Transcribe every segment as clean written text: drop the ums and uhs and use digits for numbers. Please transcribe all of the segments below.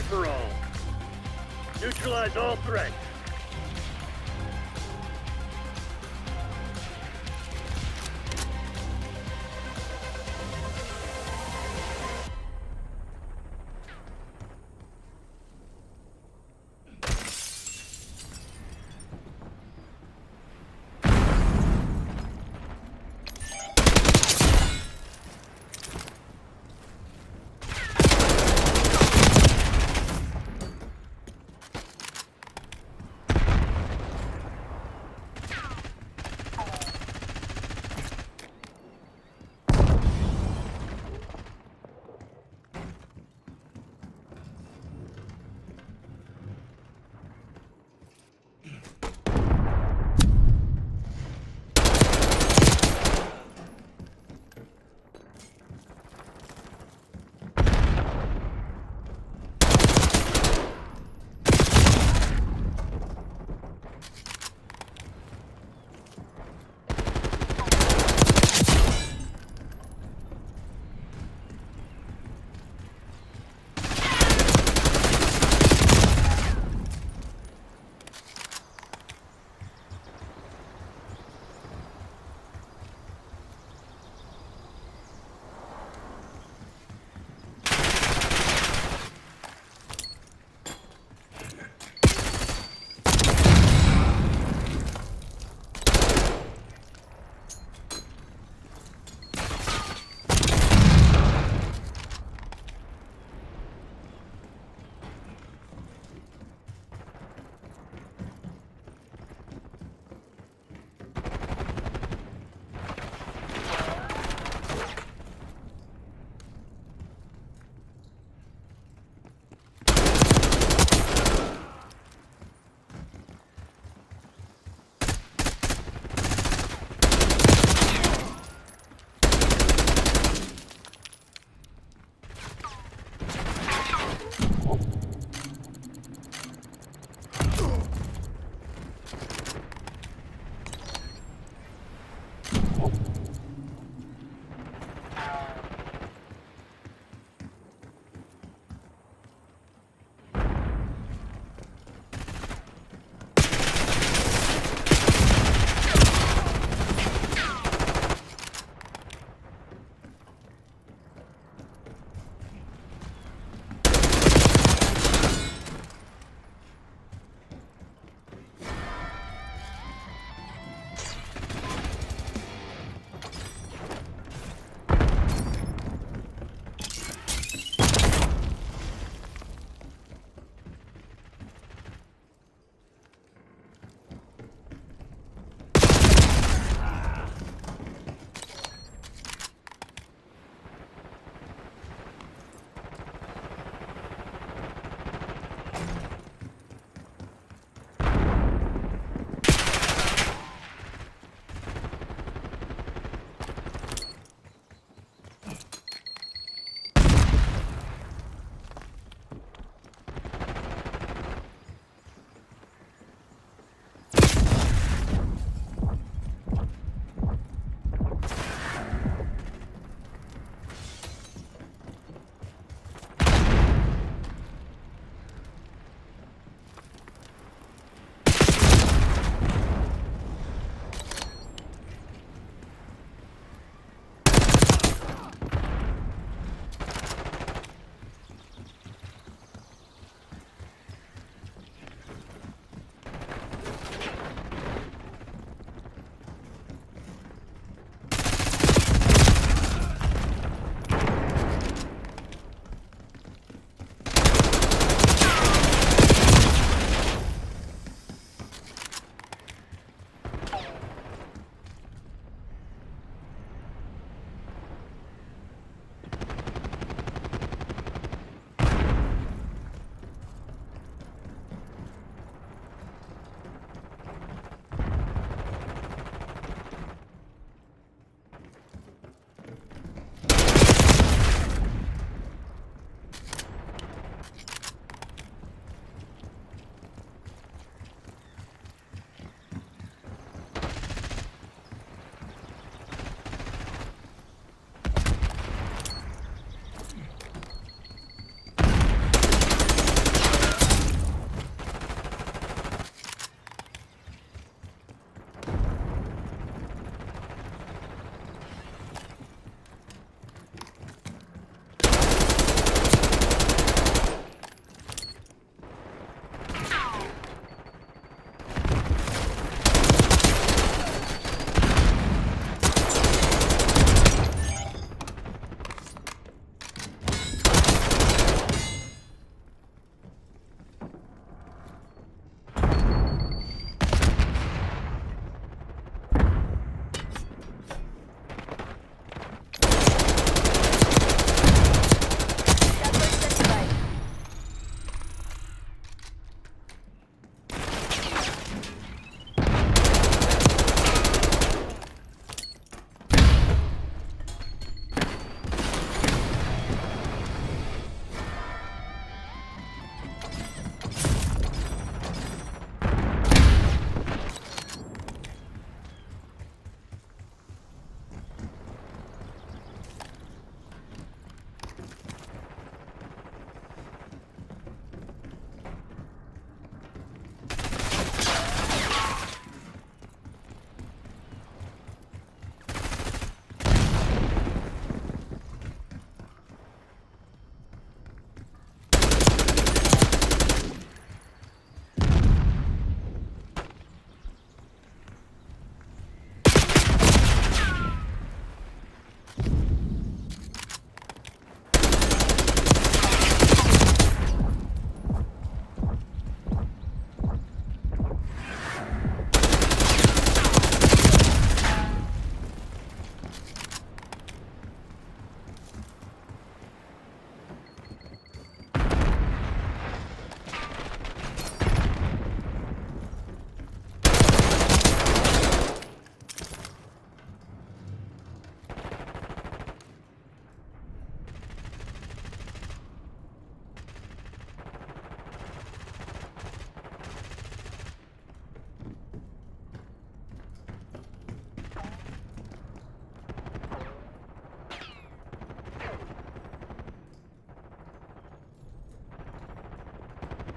for all. Neutralize all threats.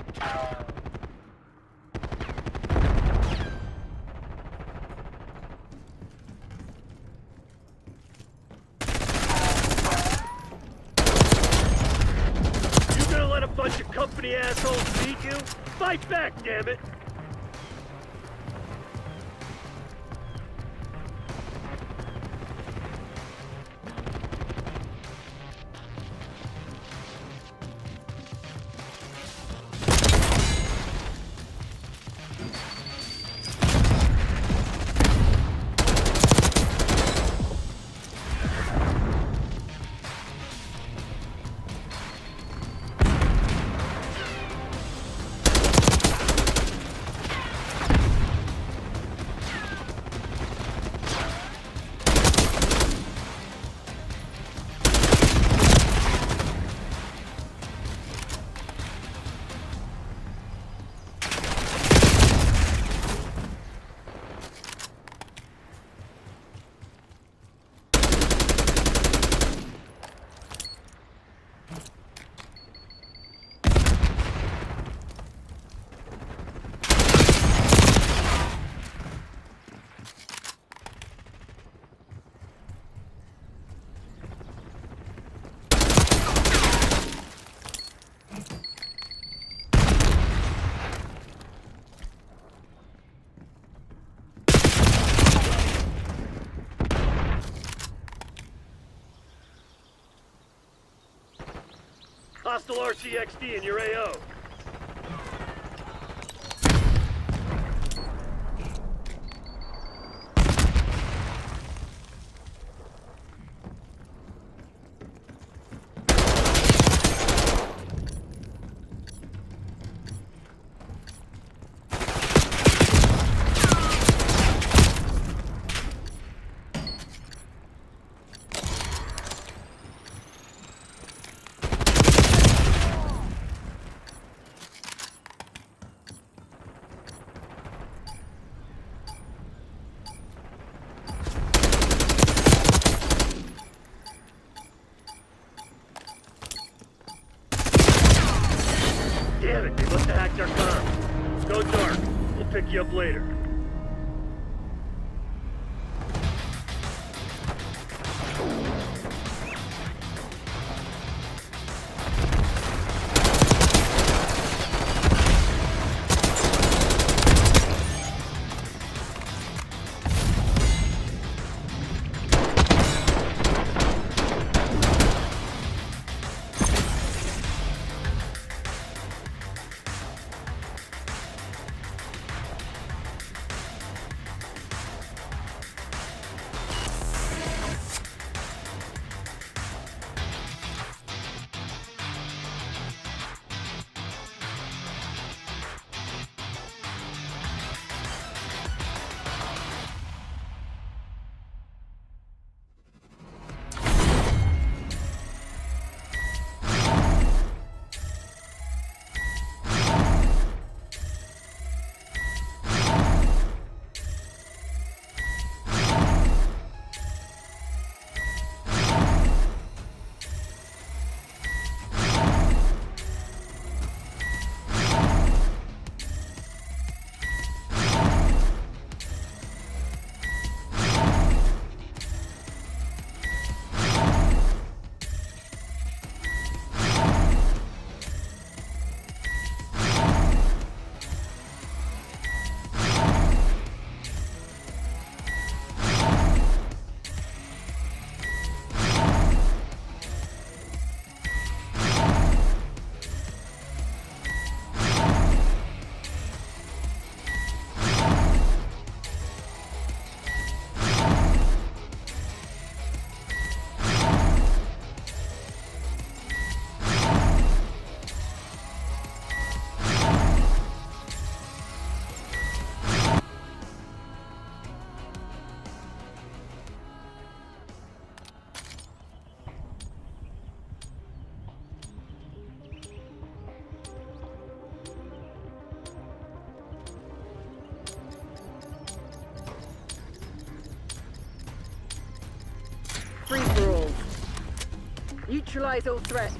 You gonna let a bunch of company assholes beat you? Fight back, damn it! Hostile RCXD in your AO. Damn it, they must have hacked our comms. Go dark. We'll pick you up later. Free for all. Neutralize all threats.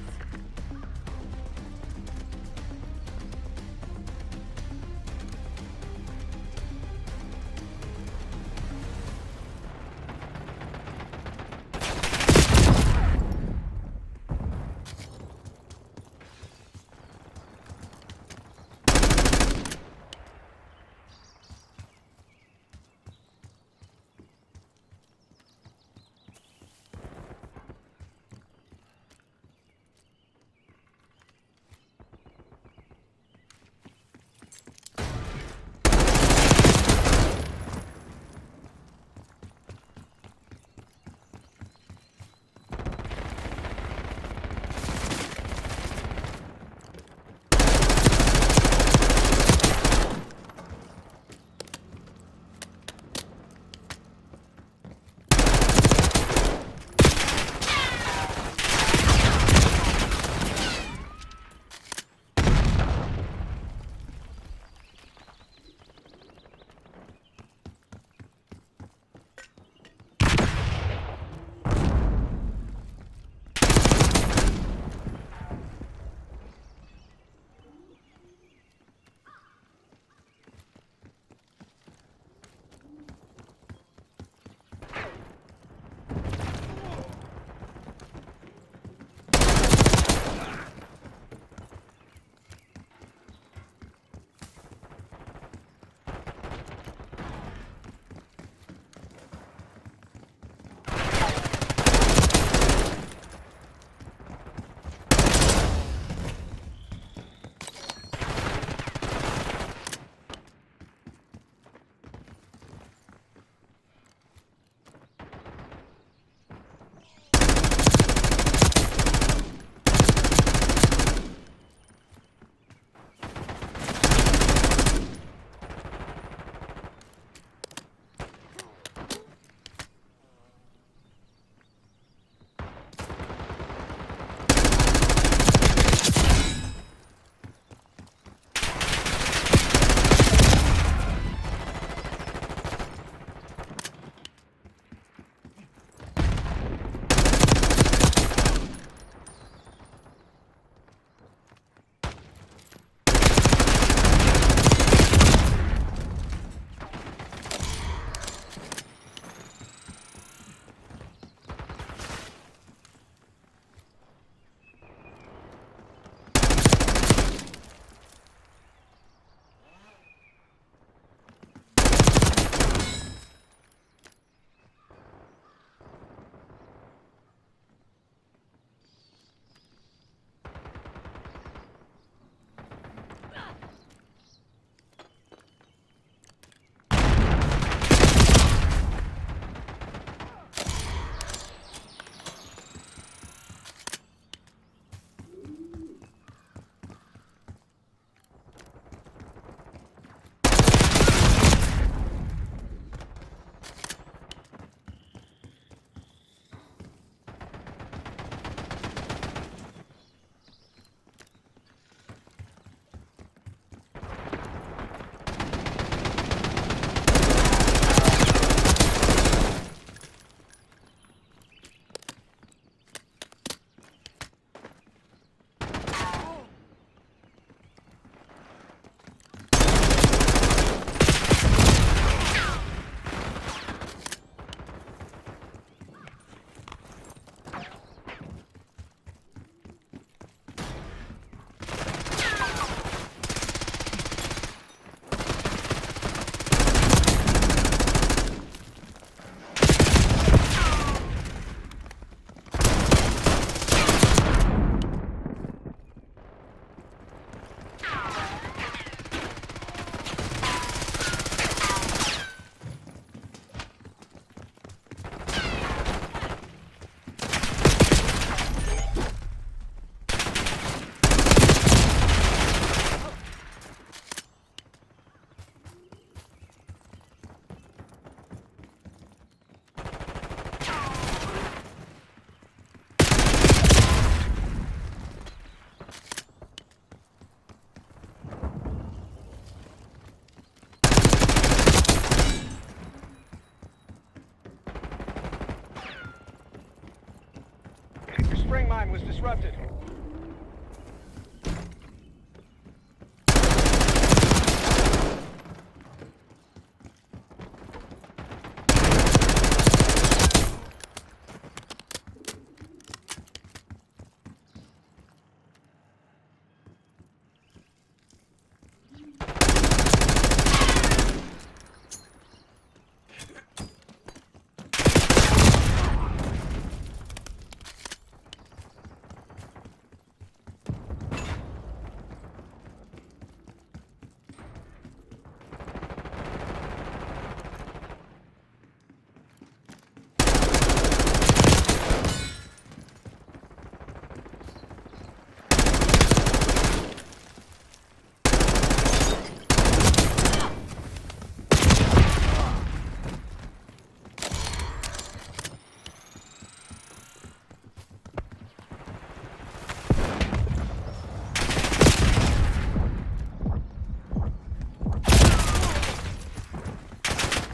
disrupted.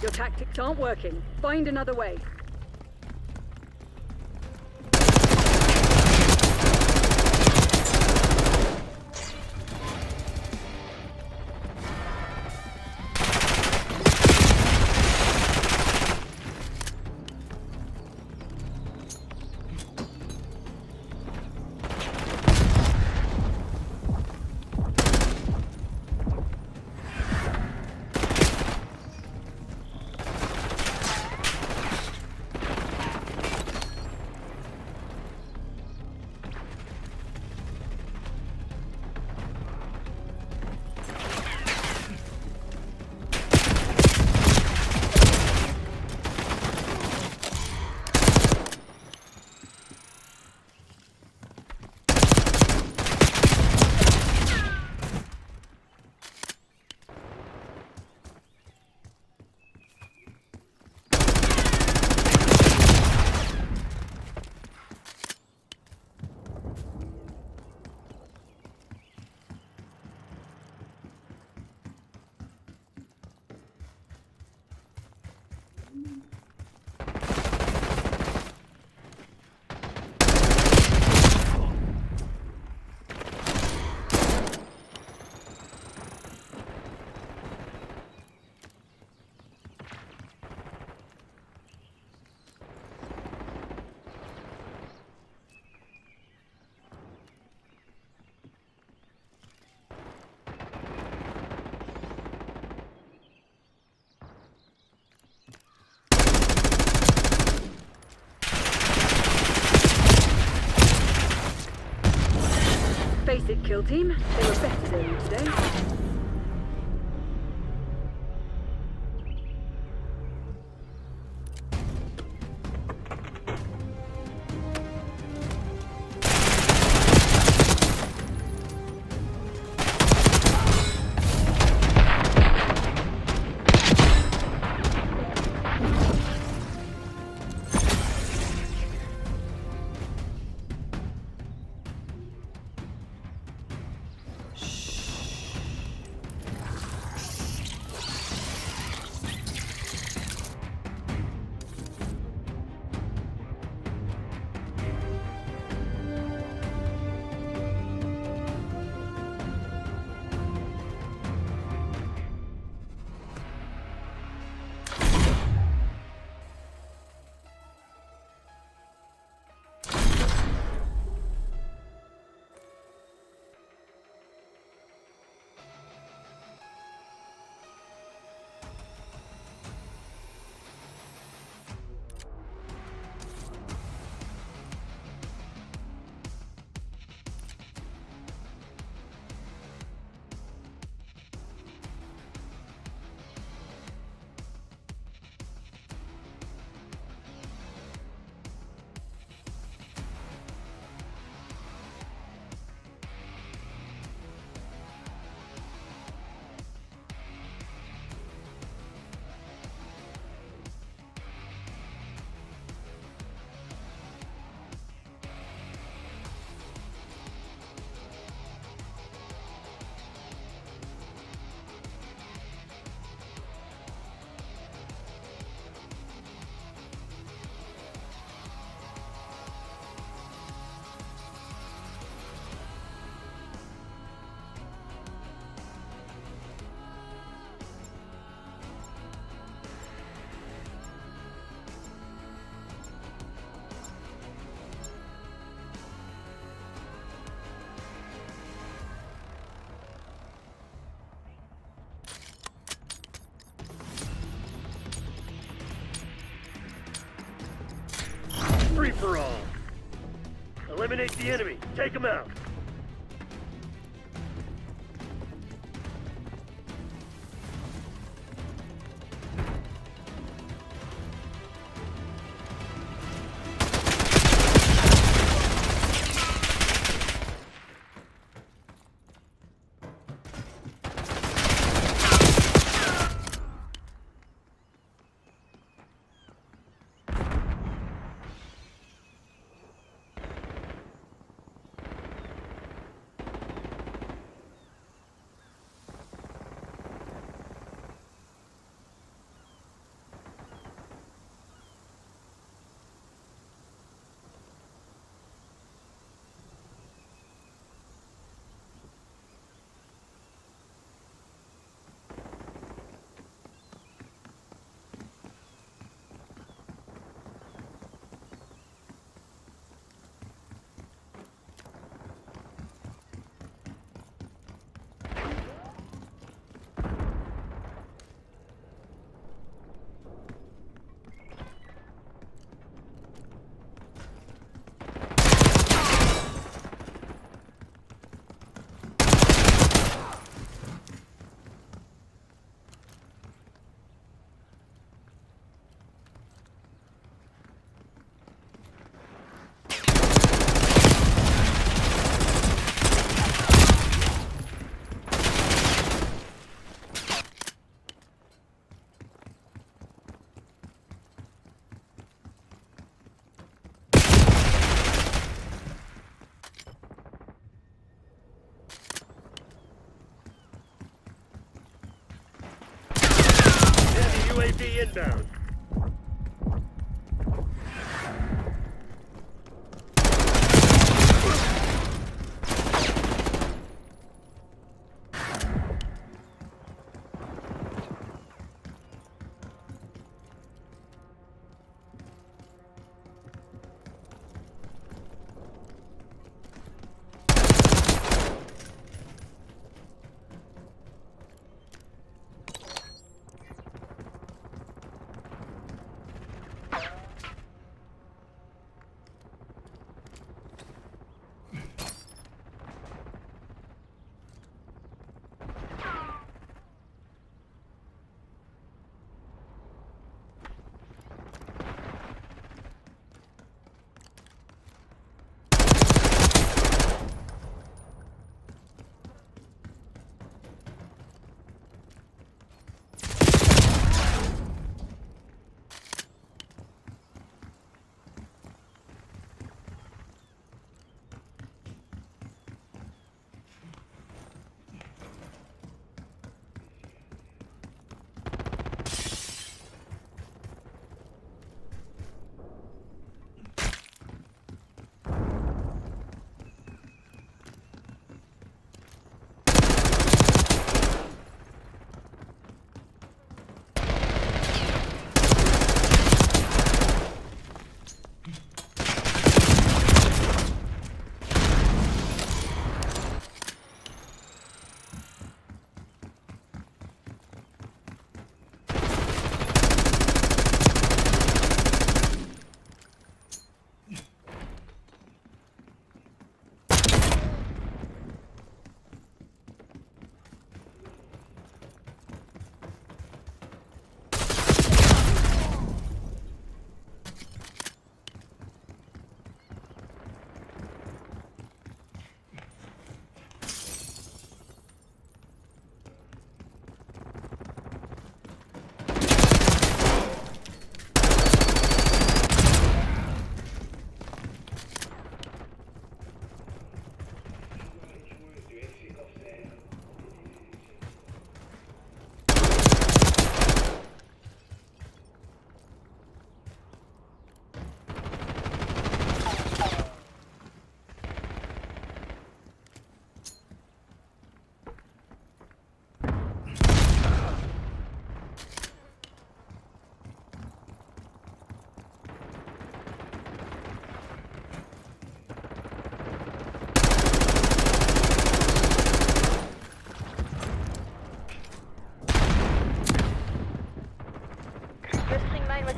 Your tactics aren't working. Find another way. Face it, kill team. They were better than you today. Eliminate the enemy. Take him out. UAV inbound.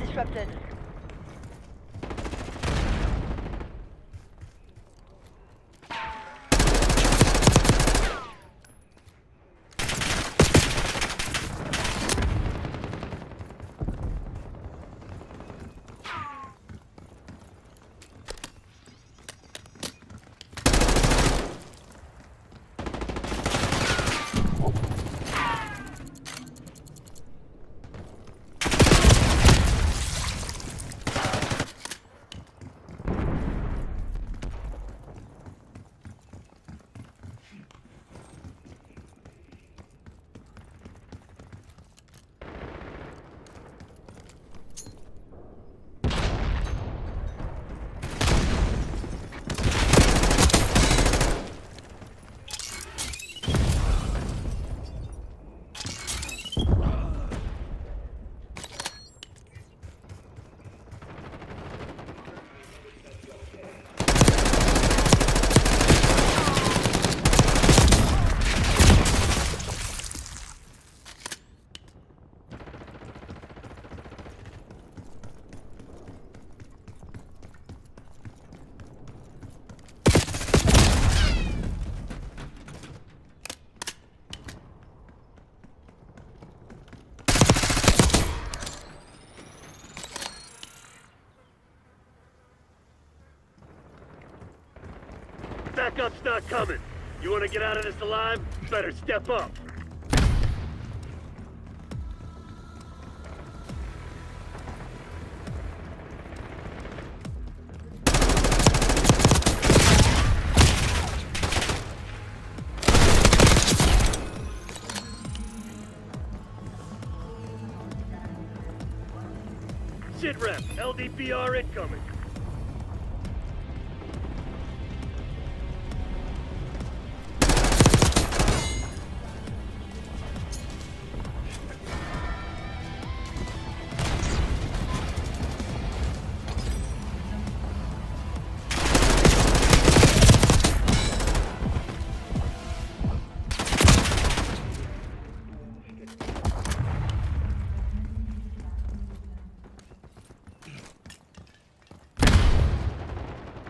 Disrupted. Backup's not coming. You want to get out of this alive? Better step up. Sit rep, LDPR incoming.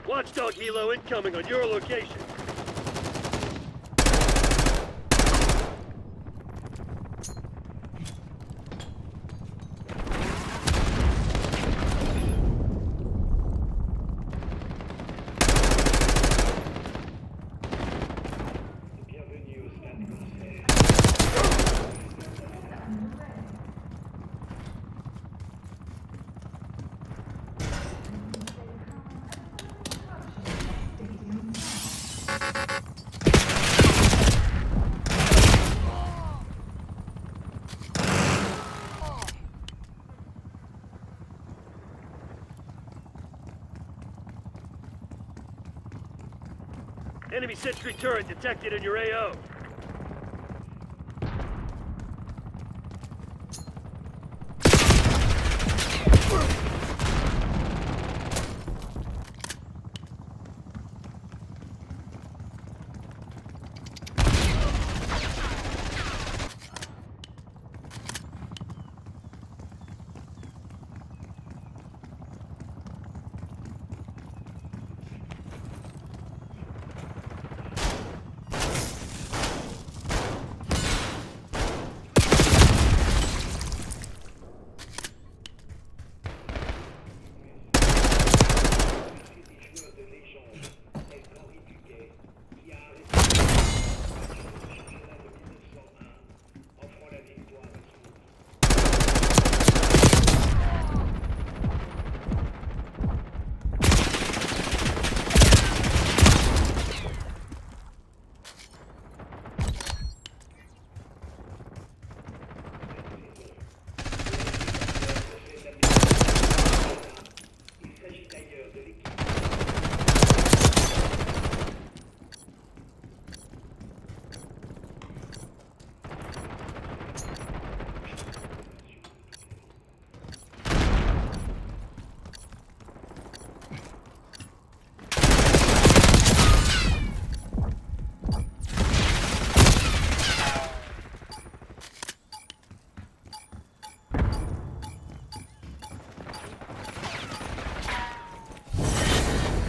Watchdog helo incoming on your location. Enemy sentry turret detected in your AO.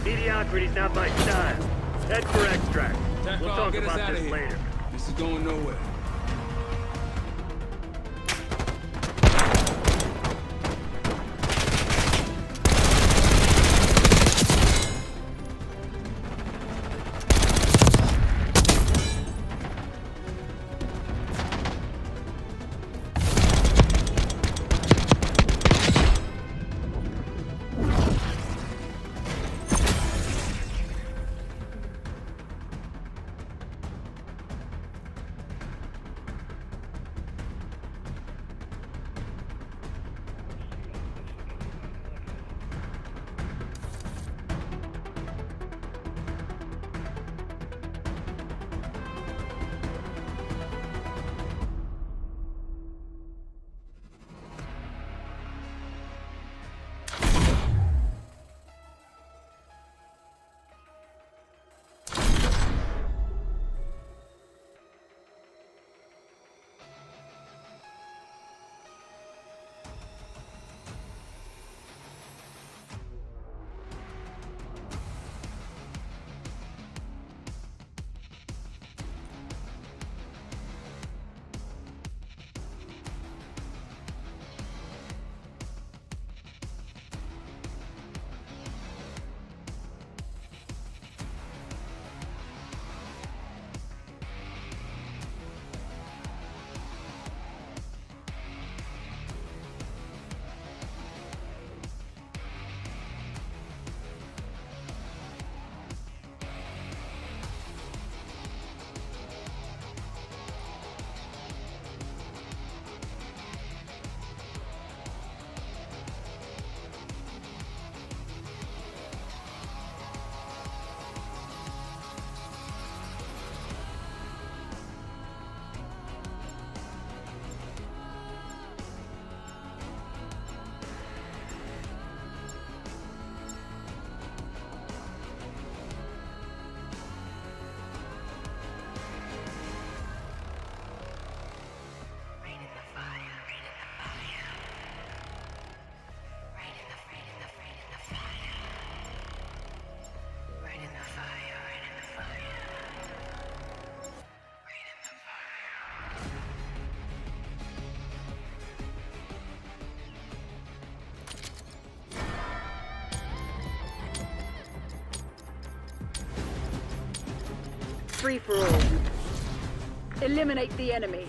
Mediocrity's not my style. Head for extract. We'll talk get us about outta this here. later. This is going nowhere. free for all. Eliminate the enemy.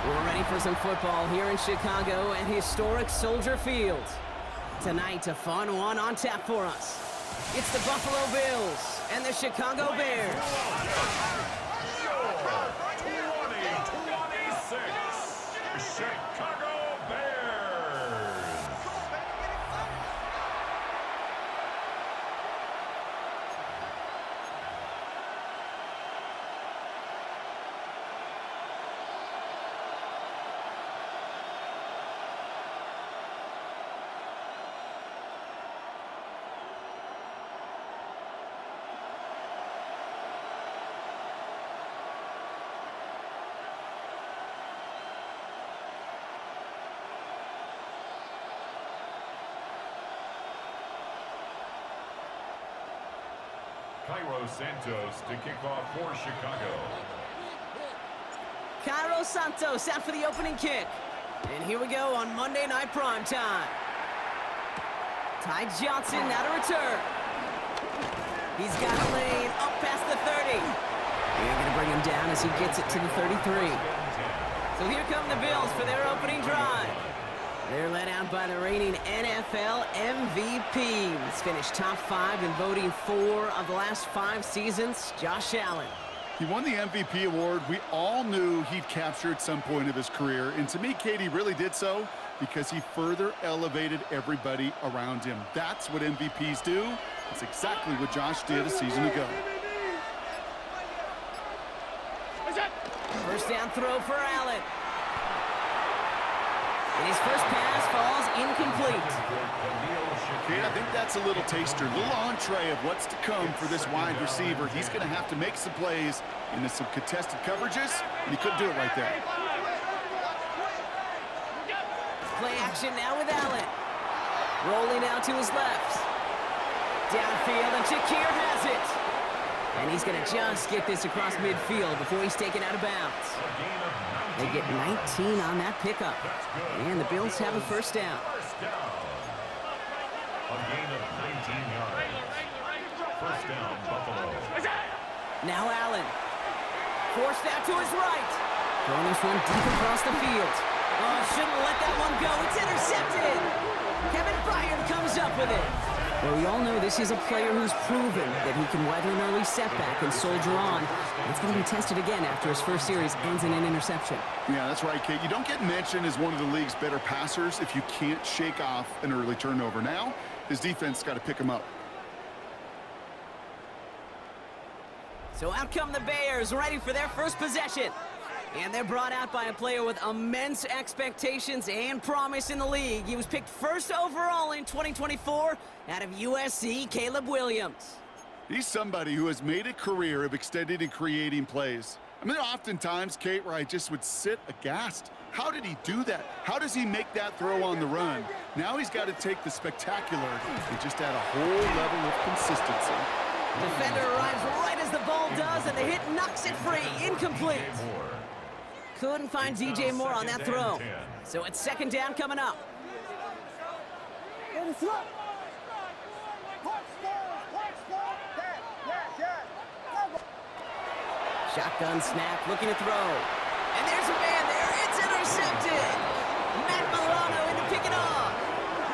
We're ready for some football here in Chicago at historic Soldier Field. Tonight, a fun one on tap for us. It's the Buffalo Bills and the Chicago Bears. 2026 Chicago Bears. Cairo Santos to kick off for Chicago. Cairo Santos out for the opening kick. And here we go on Monday Night Primetime. Ty Johnson now to return. He's got a lane up past the 30. They're going to bring him down as he gets it to the 33. So here come the Bills for their opening drive. They're led out by the reigning NFL MVP. He's finished top 5 in voting 4 of the last 5 seasons, Josh Allen. He won the MVP award. We all knew he'd capture at some point of his career. And to me, Katie really did so because he further elevated everybody around him. That's what MVPs do. It's exactly what Josh did a season ago. First down throw for Allen. And his first pass falls incomplete. Kate, I think that's a little taster, a little entree of what's to come for this wide receiver. He's going to have to make some plays into some contested coverages, and he couldn't do it right there. Play action now with Allen. Rolling out to his left. Downfield, and Shakir has it. And he's going to just get this across midfield before he's taken out of bounds. They get 19 on that pickup. And the Bills have a first down. A gain of 19 yards. First down, Buffalo. Now Allen. Forced out to his right. Throwing this one deep across the field. Oh, shouldn't let that one go. It's intercepted. Kevin Byard comes up with it. Well, we all know this is a player who's proven that he can weather an early setback and soldier on. It's going to be tested again after his first series ends in an interception. Yeah, that's right, Kate. You don't get mentioned as one of the league's better passers if you can't shake off an early turnover. Now, his defense got to pick him up. So out come the Bears, ready for their first possession. And they're brought out by a player with immense expectations and promise in the league. He was picked first overall in 2024 out of USC, Caleb Williams. He's somebody who has made a career of extending and creating plays. I mean, there are oftentimes, Kate, where I just would sit aghast. How did he do that? How does he make that throw on the run? Now he's got to take the spectacular and just add a whole level of consistency. Defender arrives right as the ball does, and the hit knocks it free. Incomplete. Couldn't find DJ Moore on that throw. So it's second down coming up. Shotgun snap, looking to throw. And there's a man there. It's intercepted. Matt Milano in to pick it off.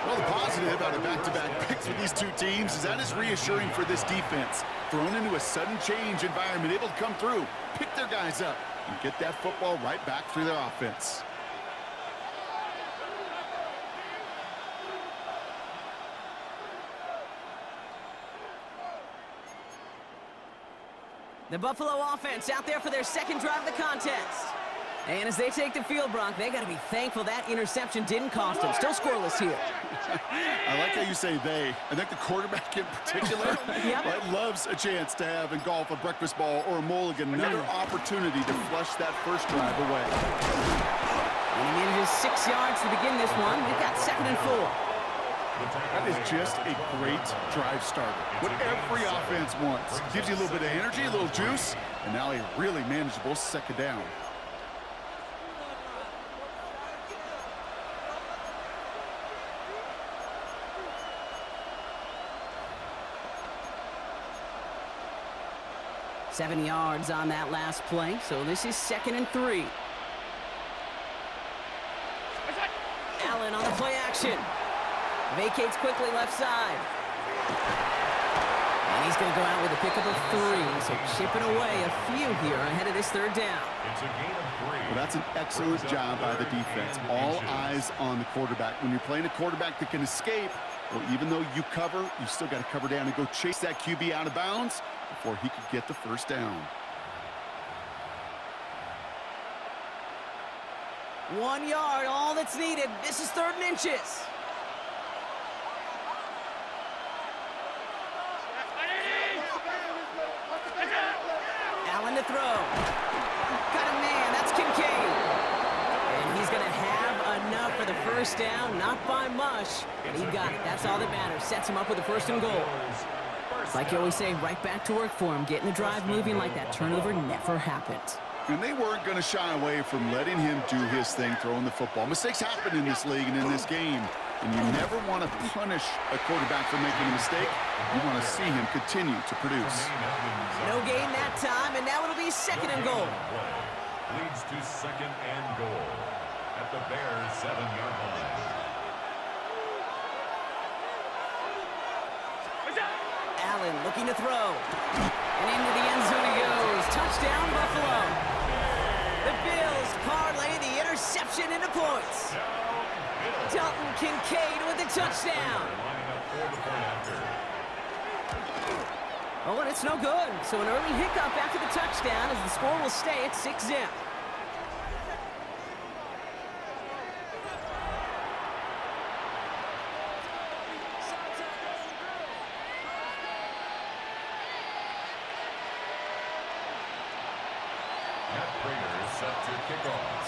Well, the positive out of back-to-back picks with these two teams is that is reassuring for this defense. Thrown into a sudden change environment, able to come through, pick their guys up, and get that football right back through their offense. The Buffalo offense out there for their second drive of the contest. And as they take the field, Bronk, they got to be thankful that interception didn't cost them. Still scoreless here. I like how you say they. I think the quarterback in particular right, loves a chance to have in golf a breakfast ball or a mulligan, another opportunity to flush that first drive away. And he manages 6 yards to begin this one. We've got 2nd and 4. That is just a great drive starter. What every offense wants. Gives you a little bit of energy, a little juice, and now a really manageable second down. Seven yards on that last play, so this is 2nd and 3. Allen on the play action. Vacates quickly left side. And he's going to go out with a pickup of 3, so chipping away a few here ahead of this third down. It's a gain of 3. Well, that's an excellent job by the defense. All eyes on the quarterback. When you're playing a quarterback that can escape, well, even though you cover, you still got to cover down and go chase that QB out of bounds before he could get the first down. 1 yard, all that's needed. This is 3rd and inches. Allen to throw. Got a man, that's Kincaid. And he's going to have enough for the first down, not by much. But he got it, that's all that matters. Sets him up with a 1st and goal. Like you always say, right back to work for him. Getting the drive moving like that turnover never happened. And they weren't going to shy away from letting him do his thing, throwing the football. Mistakes happen in this league and in this game. And you never want to punish a quarterback for making a mistake. You want to see him continue to produce. No gain that time, and now it'll be 2nd and goal. Leads to 2nd and goal at the Bears' 7-yard line. Allen looking to throw. And into the end zone he goes. Touchdown, Buffalo. The Bills parlay the interception into points. Dalton Kincaid with the touchdown. Oh, and it's no good. So an early hiccup after the touchdown as the score will stay at 6-0.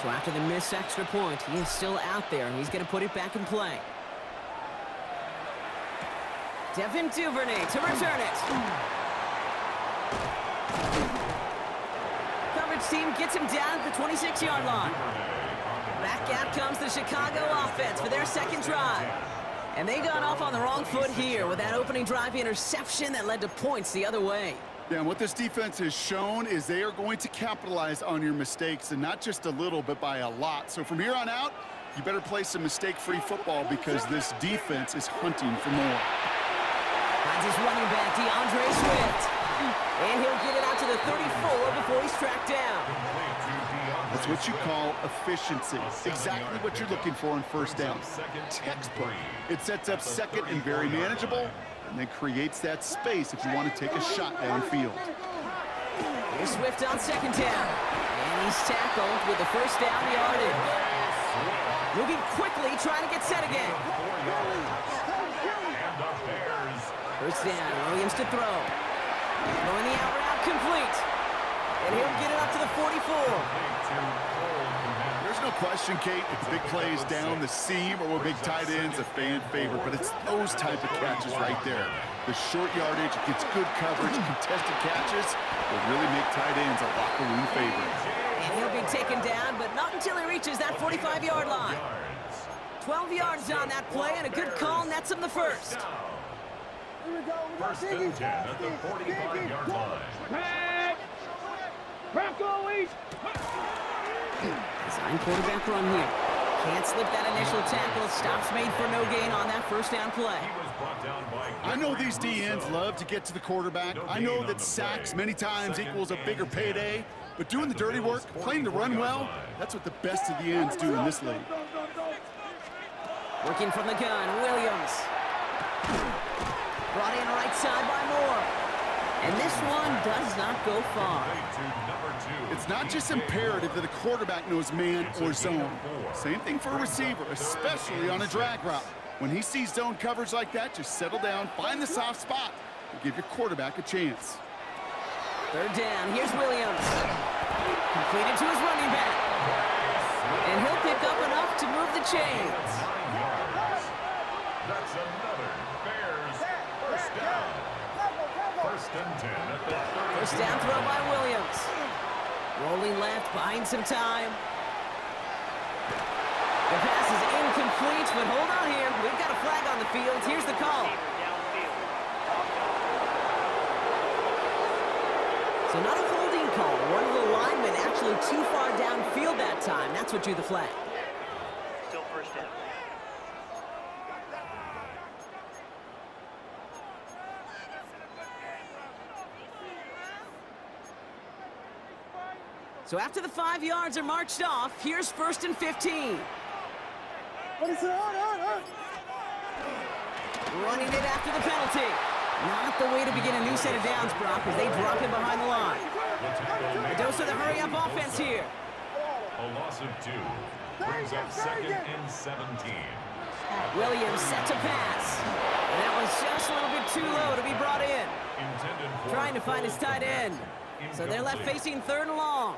So So after the missed extra point, he is still out there. He's going to put it back in play. Devin Duvernay to return it. Coverage team gets him down at the 26-yard line. Back out comes the Chicago offense for their second drive. And they got off on the wrong foot here with that opening drive interception that led to points the other way. Yeah, and what this defense has shown is they are going to capitalize on your mistakes, and not just a little, but by a lot. So from here on out, you better play some mistake-free football because this defense is hunting for more. Finds his running back, DeAndre Swift. And he'll get it out to the 34 before he's tracked down. That's what you call efficiency. Exactly what you're looking for on first down. Textbook. It sets up second and very manageable, and then creates that space if you want to take a shot downfield. Here's Swift on second down. And he's tackled with the first down yardage. Moving quickly, trying to get set again. First down, Williams to throw. Throwing the out route complete. And he'll get it up to the 44. There's no question, Kate, if the big play is down the seam or with big tight ends, a fan favorite, but it's those type of catches right there. The short yardage, it gets good coverage, contested catches will really make tight ends a locker room favorite. And he'll be taken down, but not until he reaches that 45-yard line. 12 yards on that play, and a good call nets him the first. First and 10 at the 45-yard line. Design quarterback run here. Can't slip that initial tackle. Stops made for no gain on that first down play. I know these DNs love to get to the quarterback. I know that sacks many times equals a bigger payday, but doing the dirty work, playing the run well, that's what the best of the ends do in this league. Working from the gun, Williams. Brought in right side by Moore. And this one does not go far. It's not just imperative that a quarterback knows man or zone. Same thing for a receiver, especially on a drag route. When he sees zone coverage like that, just settle down, find the soft spot, and give your quarterback a chance. Third down, here's Williams. Completed to his running back. And he'll pick up enough to move the chains. That's another Bears first down. First and 10 at the 30. First down throw by Williams. Rolling left, buying some time. The pass is incomplete, but hold on here. We've got a flag on the field. Here's the call. So not a holding call. One of the linemen actually too far downfield that time. That's what drew the flag. Still first down. So after the 5 yards are marched off, here's first and 15. Running it after the penalty. Not the way to begin a new set of downs, Brock, as they drop him behind the line. A dose of the hurry-up offense here. A loss of 2 brings up second and 17. Williams set to pass. And that was just a little bit too low to be brought in. Trying to find his tight end. So they're left facing third and long.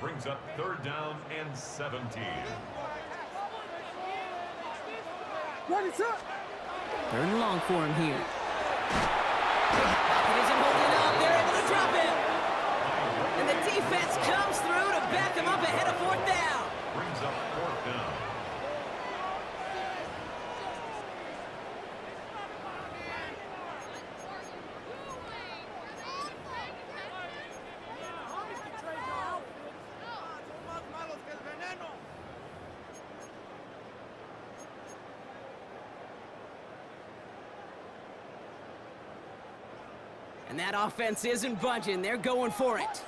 Brings up third down and 17. Third and long for him here. Pocket isn't holding up. They're able to drop him. And the defense comes through to back him up ahead of fourth down. Brings up fourth down. And that offense isn't budging. They're going for it.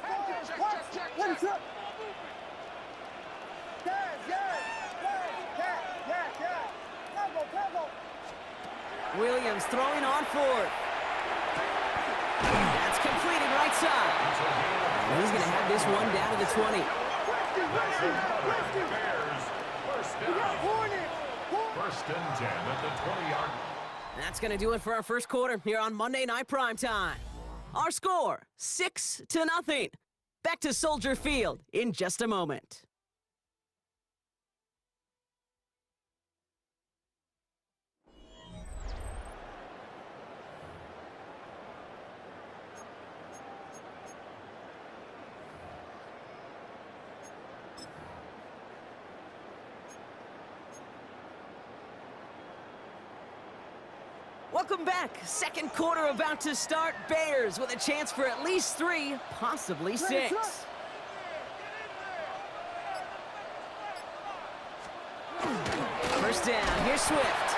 Williams throwing on fourth. That's completed right side. And he's going to have this one down to the 20. Bears first down. First and 10 at the 20-yard. That's going to do it for our first quarter here on Monday Night Primetime. Our score, 6-0. Back to Soldier Field in just a moment. Welcome back. Second quarter about to start. Bears with a chance for at least 3, possibly 6. First down. Here's Swift.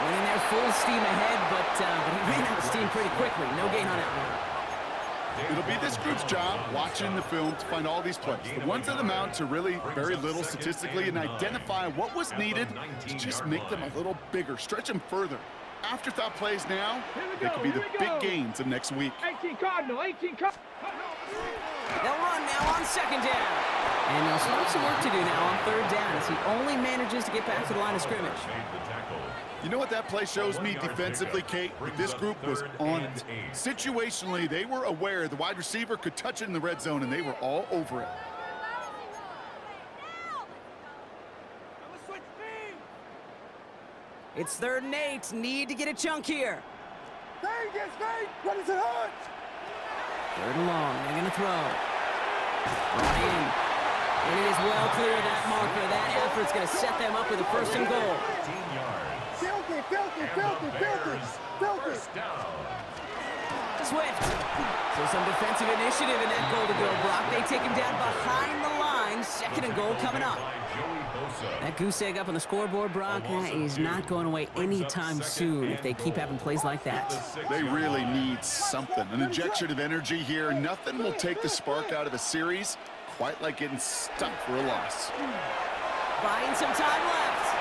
Running there full steam ahead, but he ran out of steam pretty quickly. No gain on that one. It'll be this group's job, watching the film, to find all these plays. The ones that amount to really very little statistically, and identify what was needed to just make them a little bigger, stretch them further. Afterthought plays now, they could be the big gains of next week. 18 Cardinal, 18 Cardinal. They'll run now on second down. And they'll start some work to do now on third down as he only manages to get back to the line of scrimmage. You know what that play shows me defensively, Kate? This group was on it. Situationally, they were aware the wide receiver could touch it in the red zone, and they were all over it. It's 3rd and 8. Need to get a chunk here. What is it hurt? 3rd and long. They're going to throw. Brought in. And he is well clear of that marker. That effort's going to set them up with a 1st and goal. 15 yards. Filthy. First down. Swift. So some defensive initiative in that goal to go, Brock. They take him down behind the line. 2nd and goal coming up. That goose egg up on the scoreboard, Brock, is not going away anytime soon if they keep having plays like that. They really need something, an injection of energy here. Nothing will take the spark out of a series quite like getting stuck for a loss. Buying some time left.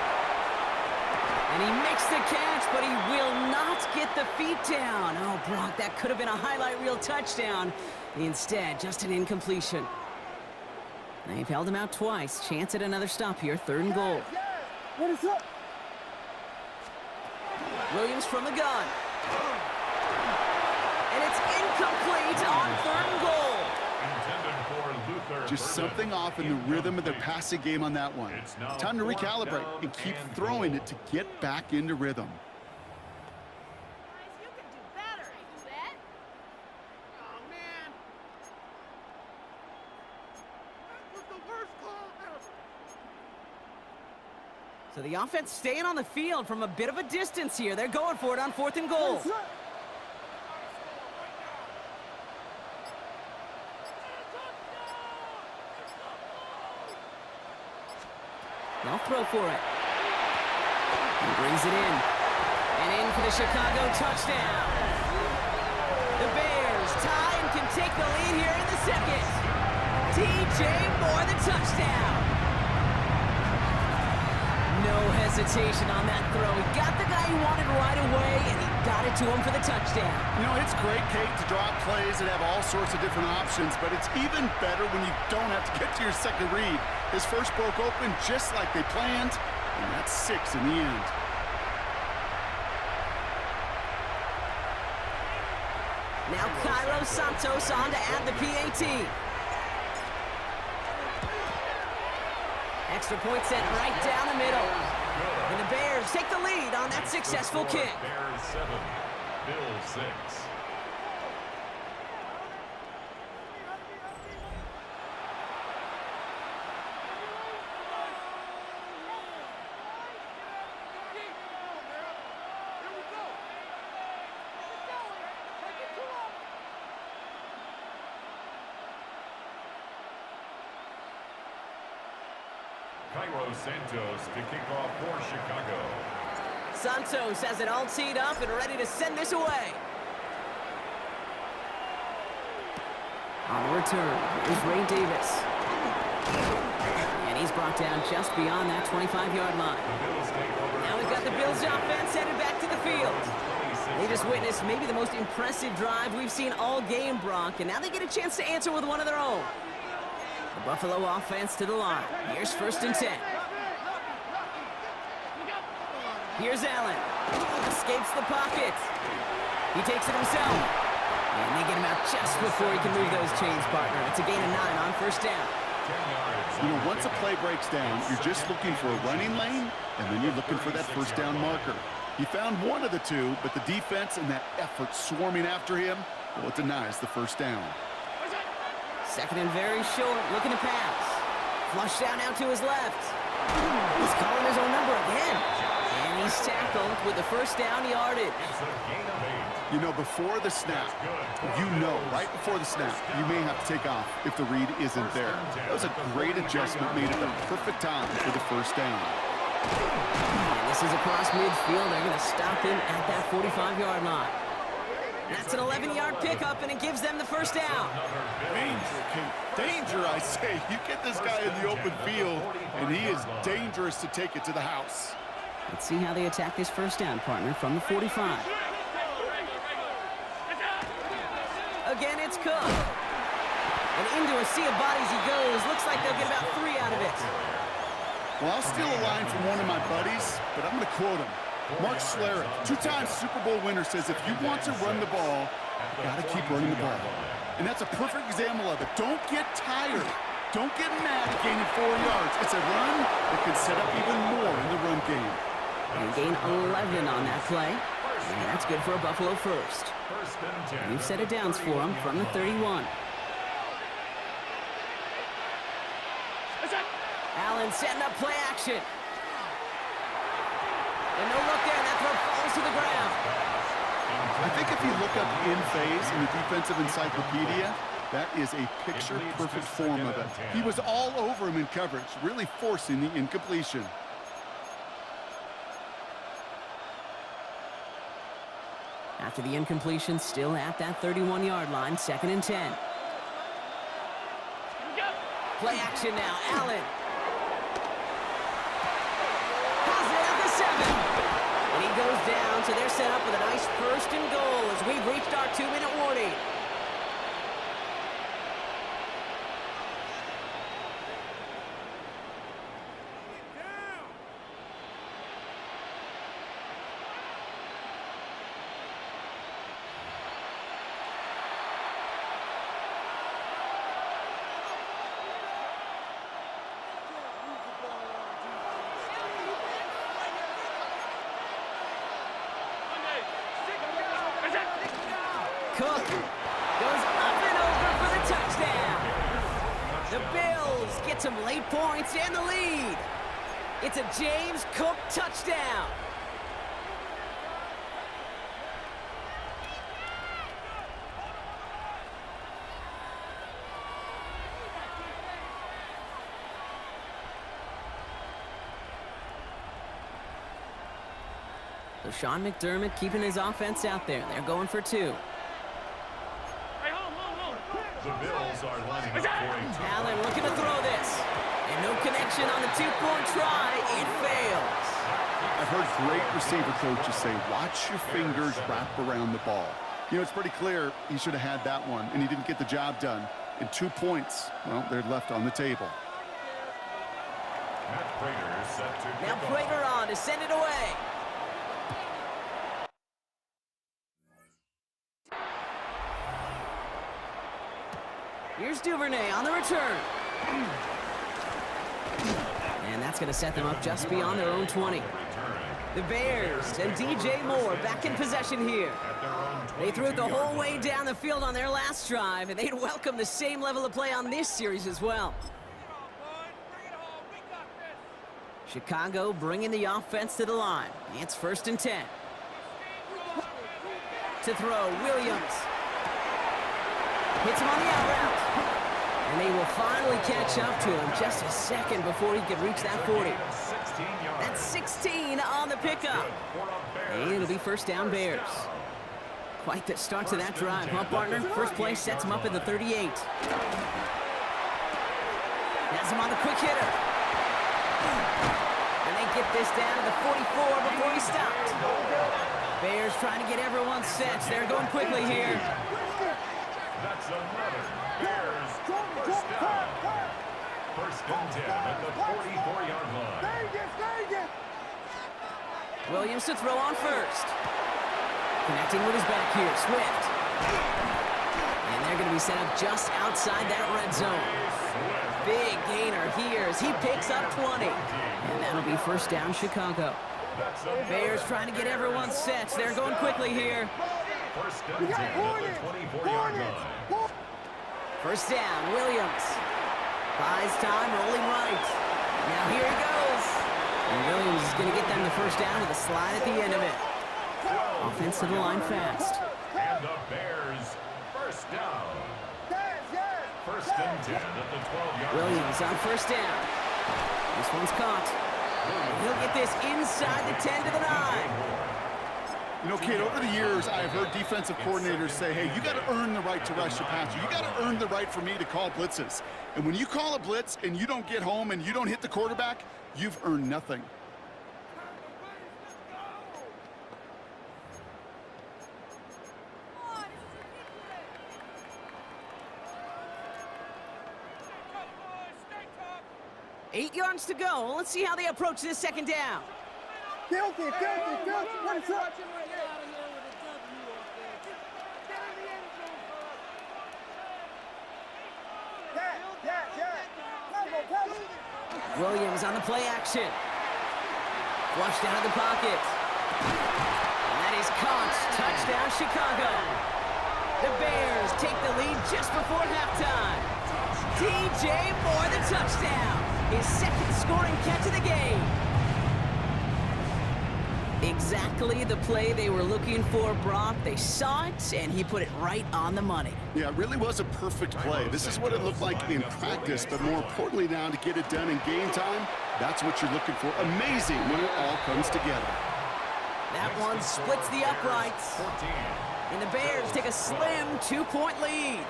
And he makes the catch, but he will not get the feet down. Oh, Brock, that could have been a highlight reel touchdown. Instead, just an incompletion. They've held him out twice. Chance at another stop here. 3rd and goal. What is up? Williams from the gun. And it's incomplete on 3rd and goal. Intended for Luther. Just something off in the rhythm of their passing game on that one. It's time to recalibrate and keep throwing it to get back into rhythm. You can do better, you bet. Oh, man. That was the worst call ever. So the offense staying on the field from a bit of a distance here. They're going for it on 4th and goal. They'll throw for it. He brings it in. And in for the Chicago touchdown. The Bears tie and can take the lead here in the 2nd. DJ Moore, the touchdown. No hesitation on that throw. He got the guy he wanted right away, and he got it to him for the touchdown. You know, it's great, Kate, to draw plays that have all sorts of different options, but it's even better when you don't have to get to your second read. His first broke open just like they planned, and that's 6 in the end. Now Cairo Santos on to add the PAT. Extra point set right down the middle. And the Bears take the lead on that successful kick. Bears 7, Bills 6. Cairo Santos to kick off for Chicago. Santos has it all teed up and ready to send this away. On the return is Ray Davis. And he's brought down just beyond that 25-yard line. Now we've got the Bills offense headed back to the field. They just witnessed maybe the most impressive drive we've seen all game, Brock, and now they get a chance to answer with one of their own. The Buffalo offense to the line. Here's 1st and 10. Here's Allen. Escapes the pocket. He takes it himself. And they get him out just before he can move those chains, partner. It's a gain of 9 on 1st down. You know, once a play breaks down, you're just looking for a running lane, and then you're looking for that 1st down marker. He found one of the two, but the defense and that effort swarming after him, well, it denies the 1st down. 2nd and very short, looking to pass. Flush down out to his left. He's calling his own number again. And he's tackled with the first down yardage. It's a gain of 8. You know, before the snap, right before the snap, you may have to take off if the read isn't there. That was a great adjustment made at the perfect time for the first down. And this is across midfield. They're going to stop him at that 45-yard line. That's an 11-yard pickup, and it gives them the first down. Danger, I say. You get this guy in the open field, and he is dangerous to take it to the house. Let's see how they attack this first down, partner, from the 45. Again, it's Cook. And into a sea of bodies he goes. Looks like they'll get about 3 out of it. Well, I'll steal a line from one of my buddies, but I'm going to quote him. Mark Schlereth, 2-time Super Bowl winner, says if you want to run the ball, you got to keep running the ball. And that's a perfect example of it. Don't get tired. Don't get mad at gaining 4 yards. It's a run that can set up even more in the run game. And gain 11 on that play. And that's good for a Buffalo first. First and 10. New set of downs for him from the 31. Allen setting up play action. And no look there, and that throw falls to the ground. I think if you look up in phase in the defensive encyclopedia, that is a picture-perfect form of it. He was all over him in coverage, really forcing the incompletion. After the incompletion, still at that 31-yard line, 2nd and 10. Play action now, Allen. Has it at the 7. And he goes down, so they're set up with a nice 1st and goal as we've reached our 2-minute warning. Cook goes up and over for the touchdown. The Bills get some late points and the lead. It's a James Cook touchdown. So Sean McDermott keeping his offense out there. They're going for 2. The Bills are lining up for a Allen looking to throw this. And no connection on the 2-point try. It fails. I've heard great receiver coaches say, watch your fingers wrap around the ball. You know, it's pretty clear he should have had that one, and he didn't get the job done. And 2 points, well, they're left on the table. Matt Prater set to Now kick off. Prater on to send it away. Here's Duvernay on the return. And that's going to set them up just beyond their own 20. The Bears and DJ Moore back in possession here. They threw it the whole way down the field on their last drive, and they'd welcome the same level of play on this series as well. Chicago bringing the offense to the line. It's 1st and 10. To throw, Williams. Hits him on the out route. And they will finally catch up to him just a second before he could reach that 40. That's 16 on the pickup. And it'll be 1st down Bears. Quite the start to that drive, huh, partner? First play sets him up at the 38. Has him on the quick hitter. And they get this down to the 44 before he stopped. Bears trying to get everyone set. They're going quickly here. That's another Bears first down. 1st and 10 at the 44-yard line. Williams to throw on first. Connecting with his back here, Swift. And they're going to be set up just outside that red zone. Big gainer here as he picks up 20. And that'll be 1st down Chicago. Bears trying to get everyone set. They're going quickly here. 1st and 10 at the 24-yard line. 1st down, Williams. Buys time, rolling right. Now here he goes. And Williams is going to get them the first down with a slide at the end of it. Offensive line fast. And the Bears, first down. First and 10 at the 12-yard line. Williams on first down. This one's caught. And he'll get this inside the 10 to the 9. You know, Kate, over the years, I've heard defensive coordinators say, hey, you got to earn the right to rush the passer. You got to earn the right for me to call blitzes. And when you call a blitz and you don't get home and you don't hit the quarterback, you've earned nothing. Eight yards to go. Let's see how they approach this second down. Filthy. What is up? Williams on the play action. Flushed out of the pocket. And that is caught. Touchdown, Chicago. The Bears take the lead just before halftime. DJ Moore, the touchdown. His second scoring catch of the game. Exactly the play they were looking for, Brock. They saw it, and he put it right on the money. Yeah, it really was a perfect play. This is what it looked like in practice, but more importantly now to get it done in game time, that's what you're looking for. Amazing when it all comes together. That one splits the uprights. And the Bears take a slim 2-point lead.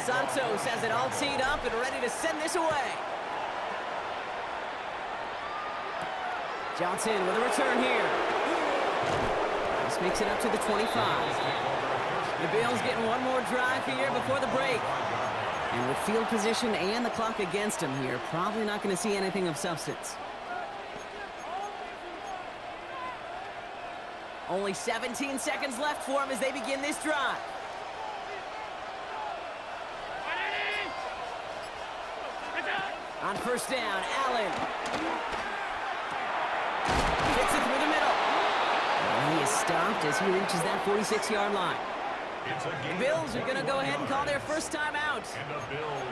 Santos has it all teed up and ready to send this away. Johnson with a return here. This makes it up to the 25. The Bills getting one more drive here before the break. And with field position and the clock against them here, probably not going to see anything of substance. Only 17 seconds left for them as they begin this drive. On first down, Allen. Gets it through the middle. And he is stopped as he reaches that 46-yard line. The Bills are going to go ahead and call their first time out.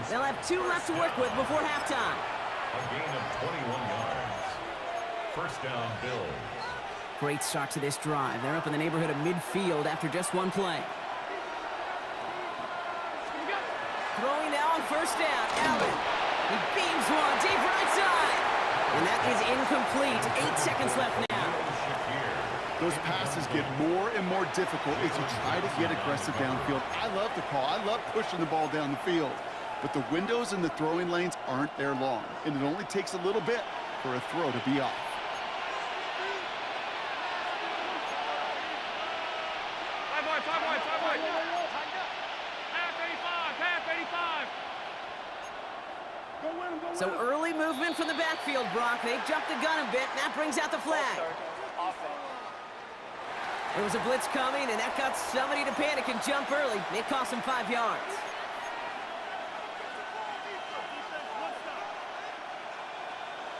They'll have 2 left to work with before halftime. A gain of 21 yards. First down, Bills. Great start to this drive. They're up in the neighborhood of midfield after just one play. Throwing now on first down, Allen. He beams one deep right side. And that is incomplete. 8 seconds left now. Those passes get more and more difficult as you try to get aggressive downfield. I love the call. I love pushing the ball down the field. But the windows in the throwing lanes aren't there long. And it only takes a little bit for a throw to be off. So early movement from the backfield, Brock. They jumped the gun a bit, and that brings out the flag. There was a blitz coming, and that got somebody to panic and jump early. It cost them 5 yards.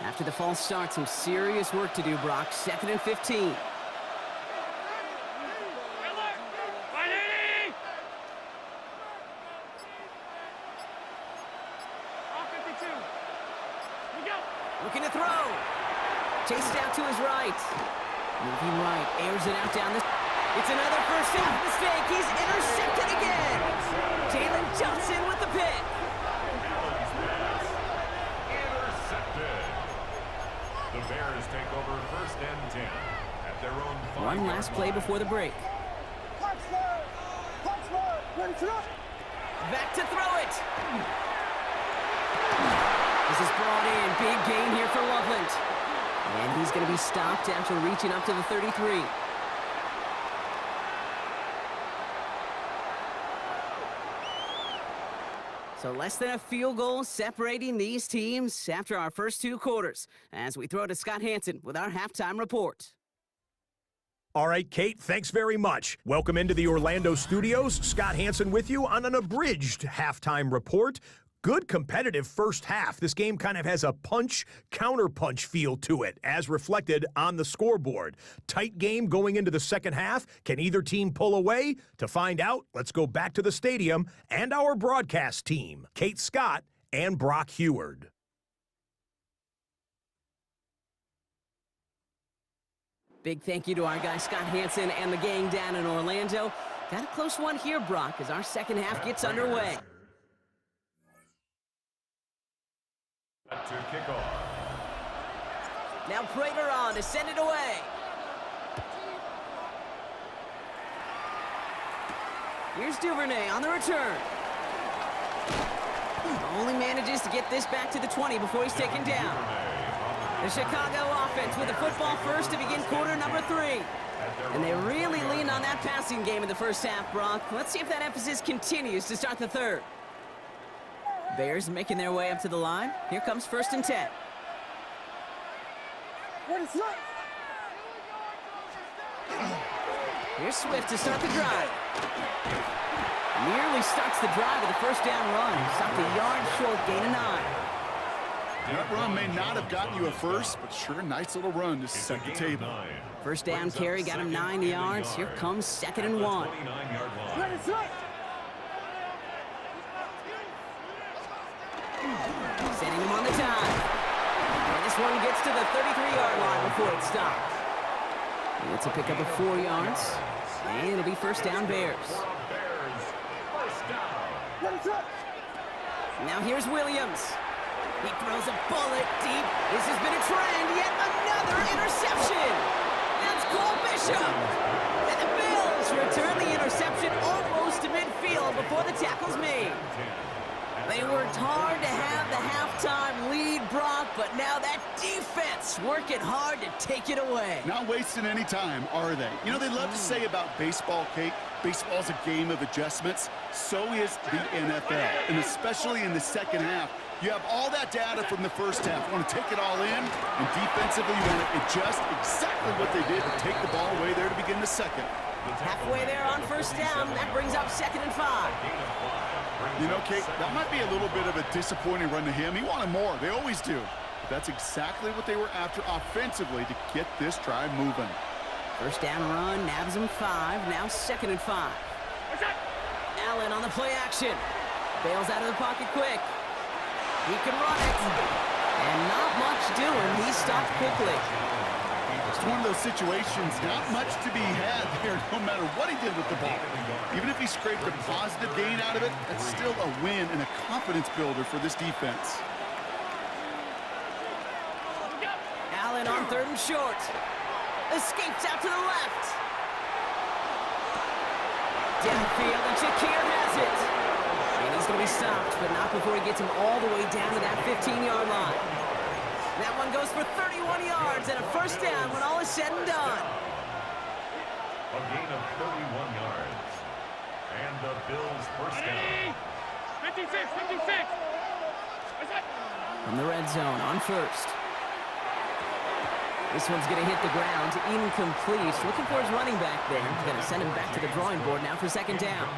After the false start, some serious work to do, Brock. 2nd and 15. Looking to throw. Chased out to his right. Moving right. Airs it out down the... It's another first half mistake. He's intercepted again. Jalen Johnson with the pick. Intercepted. The Bears take over first and 10 at their own 5-yard One last play before the break. Back to throw it. This is brought in. Big gain here for Loveland. And he's going to be stopped after reaching up to the 33. So less than a field goal separating these teams after our first 2 quarters. As we throw to Scott Hanson with our halftime report. All right, Kate, thanks very much. Welcome into the Orlando studios. Scott Hanson with you on an abridged halftime report. Good competitive first half. This game kind of has a punch-counterpunch feel to it, as reflected on the scoreboard. Tight game going into the second half. Can either team pull away? To find out, let's go back to the stadium and our broadcast team, Kate Scott and Brock Heward. Big thank you to our guy Scott Hansen and the gang down in Orlando. Got a close one here, Brock, as our second half gets underway. To kick off. Now Prater on to send it away. Here's Duvernay on the return. Only manages to get this back to the 20 before he's taken down. The Chicago offense with the football first to begin quarter number 3. And they really leaned on that passing game in the first half, Brock. Let's see if that emphasis continues to start the third. Bears making their way up to the line. Here comes 1st and 10. Here's Swift to start the drive. Nearly starts the drive with a first down run. Stopped a yard short, gain of 9. That run may not have gotten you a first, but sure, a nice little run to set the table. First down carry got him 9 yards. Here comes 2nd and 1. Setting him on the time. And this one gets to the 33-yard line before it stops. It's a pickup of 4 yards. And it'll be first down Bears. Now here's Williams. He throws a bullet deep. This has been a trend. Yet another interception. That's Cole Bishop. And the Bills return the interception almost to midfield before the tackle's made. They worked hard to have the halftime lead, Brock, but now that defense working hard to take it away. Not wasting any time, are they? You know, they love to say about baseball, Kate, baseball's a game of adjustments. So is the NFL, and especially in the second half. You have all that data from the first half. You want to take it all in, and defensively you want to adjust exactly what they did to take the ball away there to begin the second. Halfway there on first down, that brings up 2nd and 5. You know, Kate, that might be a little bit of a disappointing run to him. He wanted more. They always do. But that's exactly what they were after offensively to get this drive moving. First down run, nabs him 5. Now 2nd and 5. Allen on the play action. Bails out of the pocket quick. He can run it. And not much doing. He stopped quickly. It's one of those situations, not much to be had here, no matter what he did with the ball. Even if he scraped a positive gain out of it, that's still a win and a confidence builder for this defense. Allen on 3rd and short. Escapes out to the left. Downfield, and Shakir has it. And he's going to be stopped, but not before he gets him all the way down to that 15-yard line. That one goes for 31 yards and a first down when all is said and done. A gain of 31 yards. And the Bills first down. 56. From the red zone on first. This one's going to hit the ground, incomplete. Looking for his running back there. He's going to send him back to the drawing board now for 2nd down.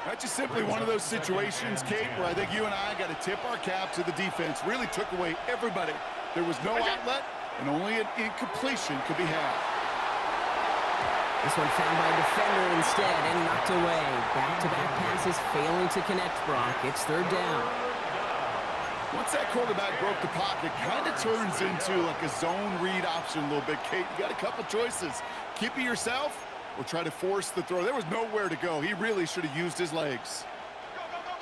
That's just simply one of those situations, Kate, where I think you and I got to tip our cap to the defense. Really took away everybody. There was no outlet, and only an incompletion could be had. This one found by a defender instead and knocked away. Back-to-back passes failing to connect, Brock. It's 3rd down. Once that quarterback broke the pocket, kind of turns into like a zone read option a little bit, Kate. You got a couple choices. Keep it yourself or try to force the throw. There was nowhere to go. He really should have used his legs.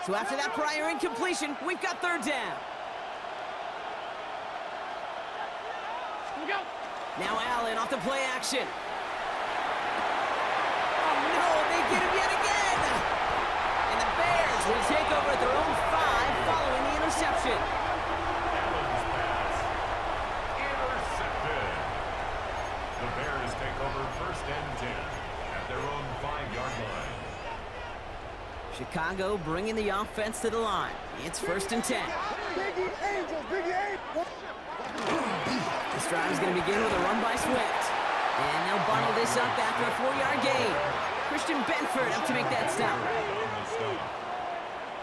So after that prior incompletion, we've got 3rd down. Now Allen off the play action. Oh no, they get him yet again! And the Bears will take over at their own 5 following the interception. Allen's pass intercepted. The Bears take over 1st and 10 at their own 5-yard line. Chicago bringing the offense to the line. It's 1st and 10. Biggie Angels, Biggie Angels. This drive is going to begin with a run by Swift. And they'll bundle this up after a 4-yard gain. Christian Benford up to make that stop.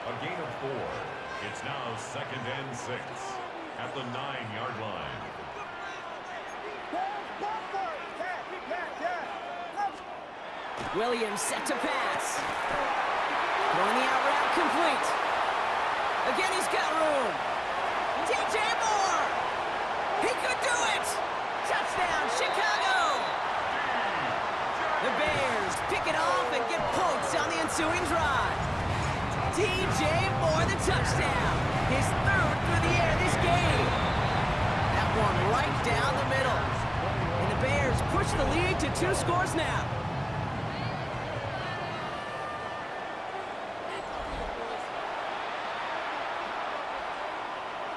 A gain of 4. It's now 2nd and 6 at the 9-yard line. Williams set to pass. Throwing the out route complete. Again, he's got room. DJ Moore. He could do it. Touchdown, Chicago! The Bears pick it off and get points on the ensuing drive. DJ Moore, the touchdown. His third through the air this game. That one right down the middle. And the Bears push the lead to 2 scores now.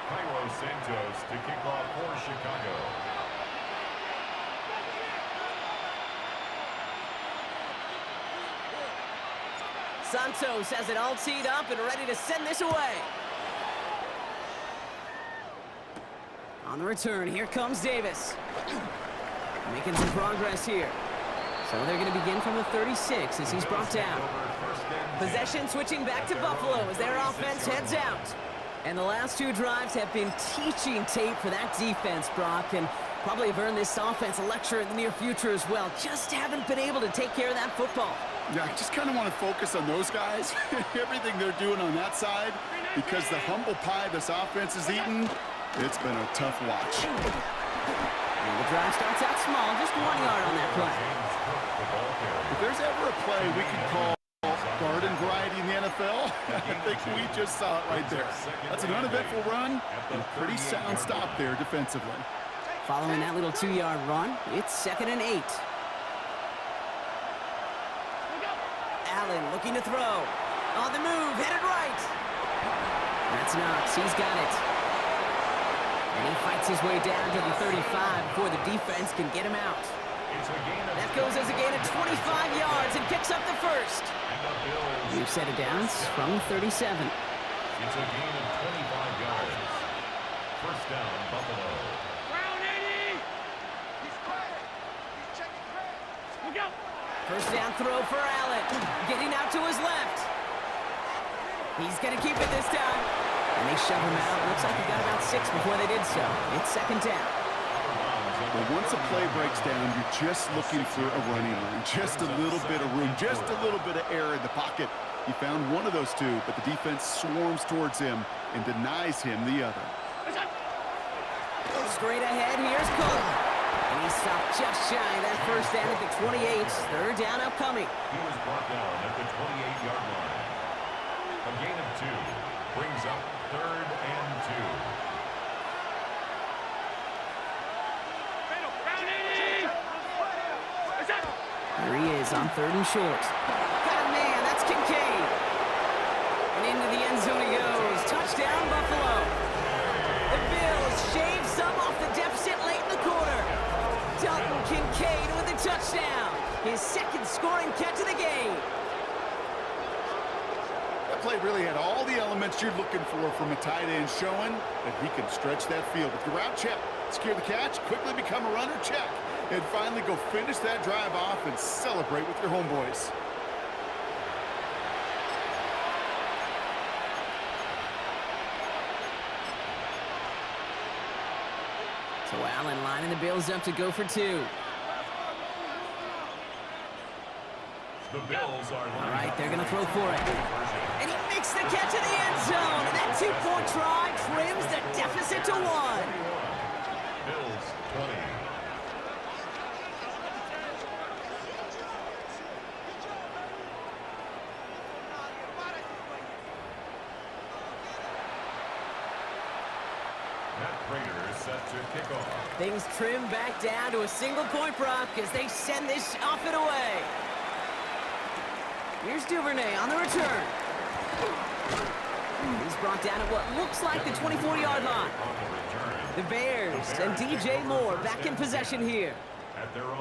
Cairo Santos to kick off for Chicago. Santos has it all teed up and ready to send this away. On the return, here comes Davis. Making some progress here. So they're going to begin from the 36 as he's brought down. Possession switching back to Buffalo as their offense heads out. And the last 2 drives have been teaching tape for that defense, Brock, and probably have earned this offense a lecture in the near future as well. Just haven't been able to take care of that football. Yeah, I just kind of want to focus on those guys, everything they're doing on that side, because the humble pie this offense is eating, it's been a tough watch. And the drive starts out small, just 1 yard on that play. If there's ever a play we could call garden variety in the NFL, I think we just saw it right there. That's an uneventful run and a pretty sound stop there defensively. Following that little 2-yard run, it's 2nd and 8. Allen looking to throw. On the move, headed right. That's Knox, he's got it. And he fights his way down to the 35 before the defense can get him out. That goes as a gain of 25 yards and picks up the first. We've set it down from 37. It's a gain of 25 yards. First down, Buffalo. Round 80! He's quiet. He's checking credit. Look out! First down throw for Allen. Getting out to his left. He's going to keep it this time. And they shove him out. Looks like he got about 6 before they did so. It's 2nd down. Well, once a play breaks down, you're just looking for a running lane. Just a little bit of room, just a little bit of air in the pocket. He found one of those 2, but the defense swarms towards him and denies him the other. Straight ahead, here's Cook. And he stopped just shy of that first down at the 28. 3rd down upcoming. He was brought down at the 28-yard line. A gain of 2 brings up 3rd and 2. Here he is on 3rd and short. Got a man, that's Kincaid. And into the end zone he goes. Touchdown, Buffalo. The Bills shave some off the deficit late in the quarter. Dalton Kincaid with a touchdown. His 2nd scoring catch of the game. That play really had all the elements you're looking for from a tight end, showing that he can stretch that field with the route check, secure the catch, quickly become a runner check, and finally go finish that drive off and celebrate with your homeboys. So Allen lining the Bills up to go for 2. The Bills are All right, they're going to throw for it. And he makes the catch in the end zone. And that 2-point try trims the deficit to 1. Bills 20. Matt Prater is set to kick off. Things trim back down to a single-point Brock as they send this off and away. Here's Duvernay on the return. He's brought down at what looks like the 24-yard line. The Bears and DJ Moore back in possession here.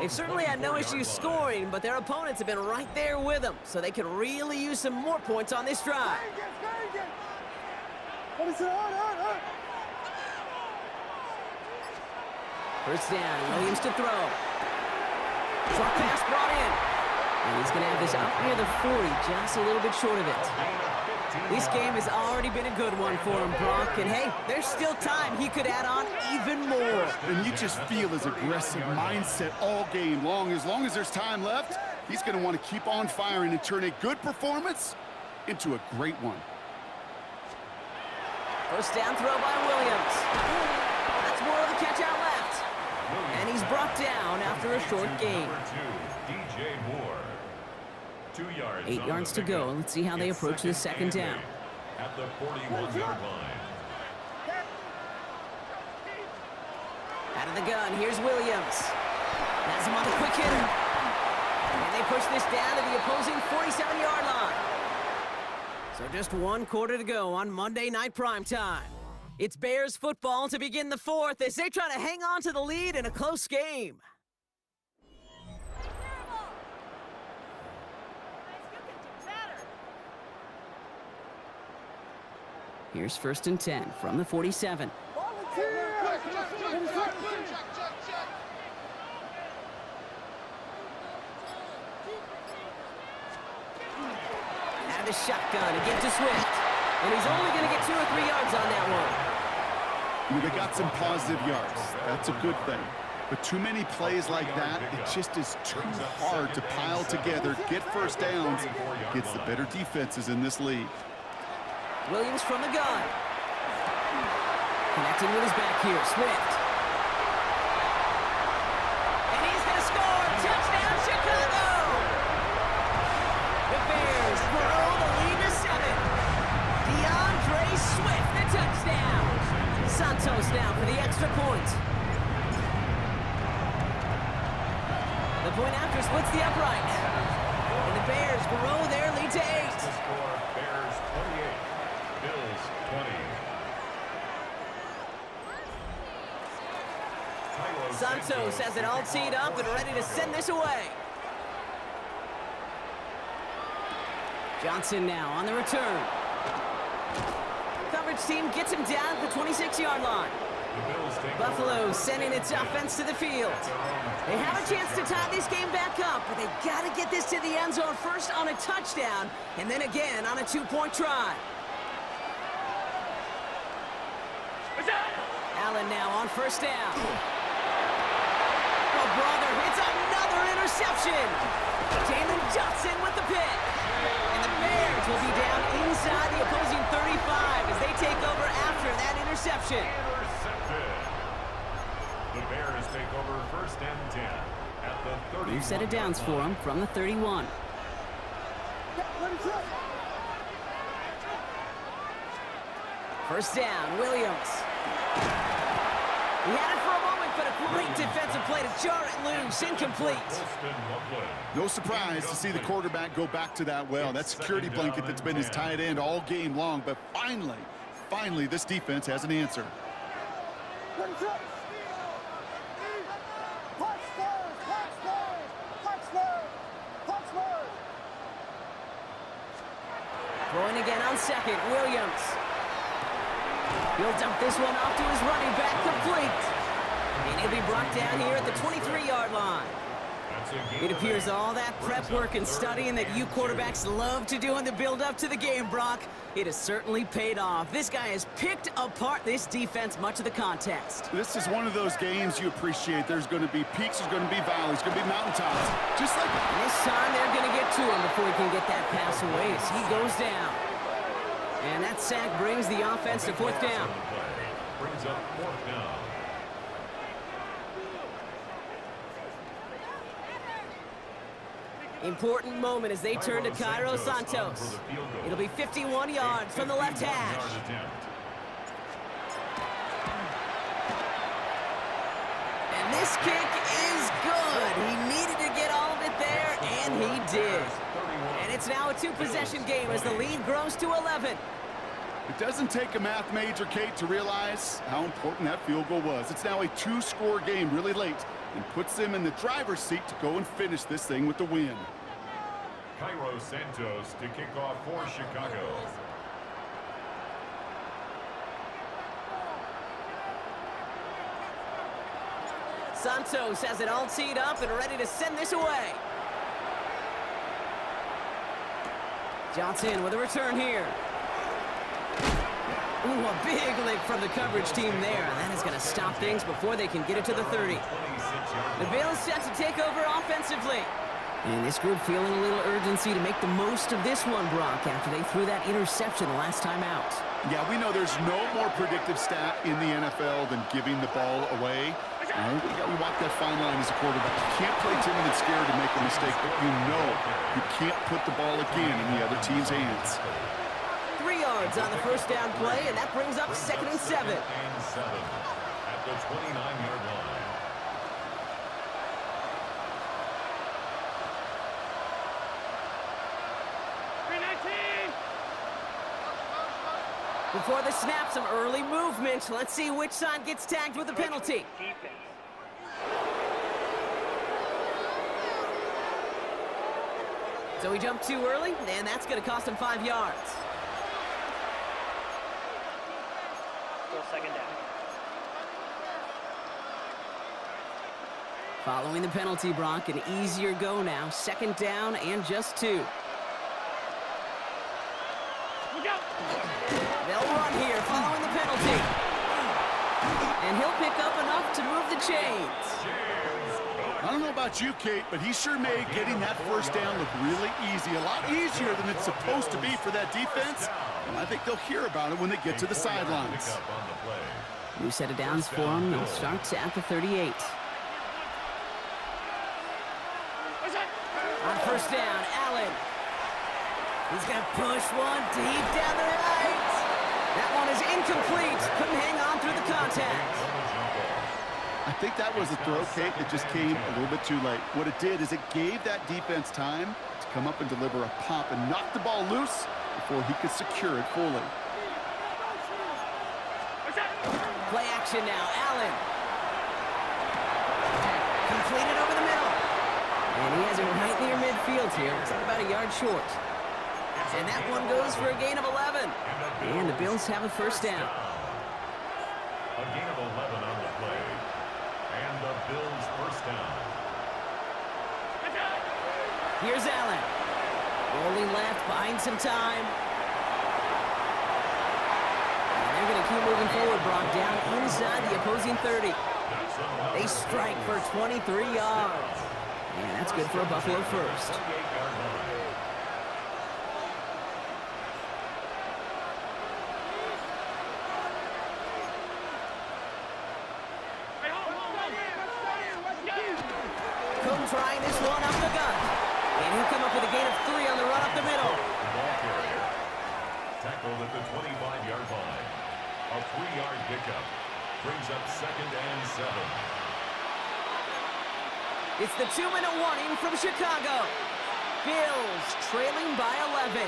They've certainly had no issue scoring, but their opponents have been right there with them, so they could really use some more points on this drive. First down, Williams to throw. Short pass brought in. And he's going to have this out near the 40, just a little bit short of it. This game has already been a good one for him, Brock. And hey, there's still time. He could add on even more. And you just feel his aggressive mindset all game long. As long as there's time left, he's going to want to keep on firing and turn a good performance into a great one. First down throw by Williams. That's more of the catch out left. And And he's brought down after a short game. Number 2, DJ Moore. 2 yards. 8 yards to go. Let's see how they approach the second down. At the 41-yard line. Out of the gun, here's Williams. Has him on the quick hitter. And they push this down to the opposing 47-yard line. So just 1 quarter to go on Monday Night Primetime. It's Bears football to begin the 4th as they try to hang on to the lead in a close game. Here's 1st and 10 from the 47. Out of the shotgun, again to Swift. And he's only going to get 2 or 3 yards on that one. They got some positive yards. That's a good thing. But too many plays like that, it just is too hard to pile together, get first downs, gets the better defenses in this league. Williams from the gun. Connecting with his back here, Swift. And he's going to score! Touchdown, Chicago! The Bears grow the lead to 7. DeAndre Swift, the touchdown. Santos now for the extra point. The point after splits the upright. And the Bears grow their lead to 8. The score, Bears 28, Bills 20. Santos has it all teed up and ready to send this away. Johnson now on the return. Coverage team gets him down at the 26-yard line. Buffalo sending its offense to the field. They have a chance to tie this game back up, but they got to get this to the end zone first on a touchdown, and then again on a 2-point try. Allen now on 1st down. Oh, brother, it's another interception. Jalen Johnson with the pick. And the Bears will be down inside the opposing 35 as they take over after that interception. The Bears take over 1st and 10 at the 30. New set of downs for them from the 31. First down, Williams. He had it for a moment, but a great defensive play to jar it loose. Incomplete. No surprise to see the quarterback go back to that well. That security blanket that's been his tight end all game long, but finally, this defense has an answer. Throwing again on 2nd, Williams. He'll dump this one off to his running back, complete. And he'll be brought down here at the 23-yard line. It appears all that prep work and studying that you quarterbacks love to do in the build-up to the game, Brock, it has certainly paid off. This guy has picked apart this defense much of the contest. This is one of those games you appreciate. There's going to be peaks, there's going to be valleys, there's going to be mountaintops. Just like this time, they're going to get to him before he can get that pass away as he goes down. And that sack brings the offense to 4th down. Brings up 4th down. Important moment as they turn to Cairo Santos. It'll be 51 yards from the left hash. And this kick is good. He needed to get all of it there, and he did. And it's now a 2-possession game as the lead grows to 11. It doesn't take a math major, Kate, to realize how important that field goal was. It's now a 2-score game really late and puts them in the driver's seat to go and finish this thing with the win. Cairo Santos to kick off for Chicago. Santos has it all teed up and ready to send this away. Johnson with a return here. Ooh, a big lick from the coverage team there. That is going to stop things before they can get it to the 30. The Bills set to take over offensively. And this group feeling a little urgency to make the most of this one, Brock, after they threw that interception the last time out. Yeah, we know there's no more predictive stat in the NFL than giving the ball away. You walk that fine line as a quarterback. You can't play timid and scared to make a mistake, but you know you can't put the ball again in the other team's hands. 3 yards on the first down play, and that brings up 2nd and 7. And 7 at the 29-yard line. Before the snap, some early movement. Let's see which side gets tagged with a penalty. So he jumped too early, and that's going to cost him 5 yards. Still 2nd down. Following the penalty, Brock, an easier go now. 2nd down and just 2. They'll run here following the penalty. And he'll pick up enough to move the chains. I don't know about you, Kate, but he sure made getting that first down look really easy. A lot easier than it's supposed to be for that defense. And I think they'll hear about it when they get to the sidelines. New set of downs for him. They'll start at the 38. On first down, Allen. He's going to push one deep down the right. That one is incomplete. Couldn't hang on through the contact. I think that was a throw, Kate, that just came a little bit too late. What it did is it gave that defense time to come up and deliver a pop and knock the ball loose before he could secure it fully. Play action now, Allen. Completed over the middle. And he has it right near midfield here. It's about a yard short. And that one goes for a gain of 11. And the Bills have a first down. A gain of 11 on the play. And the Bills first down. Here's Allen. Rolling left, buying some time. And they're going to keep moving forward, Brock, down inside the opposing 30. They strike for 23 yards. And that's good for a Buffalo first. Cohn trying this one up the gut. And he'll come up with a gain of 3 on the run up the middle. Ball carrier. Tackled at the 25-yard line. A 3-yard pickup. Brings up 2nd and 7. It's the 2-minute warning from Chicago. Bills trailing by 11.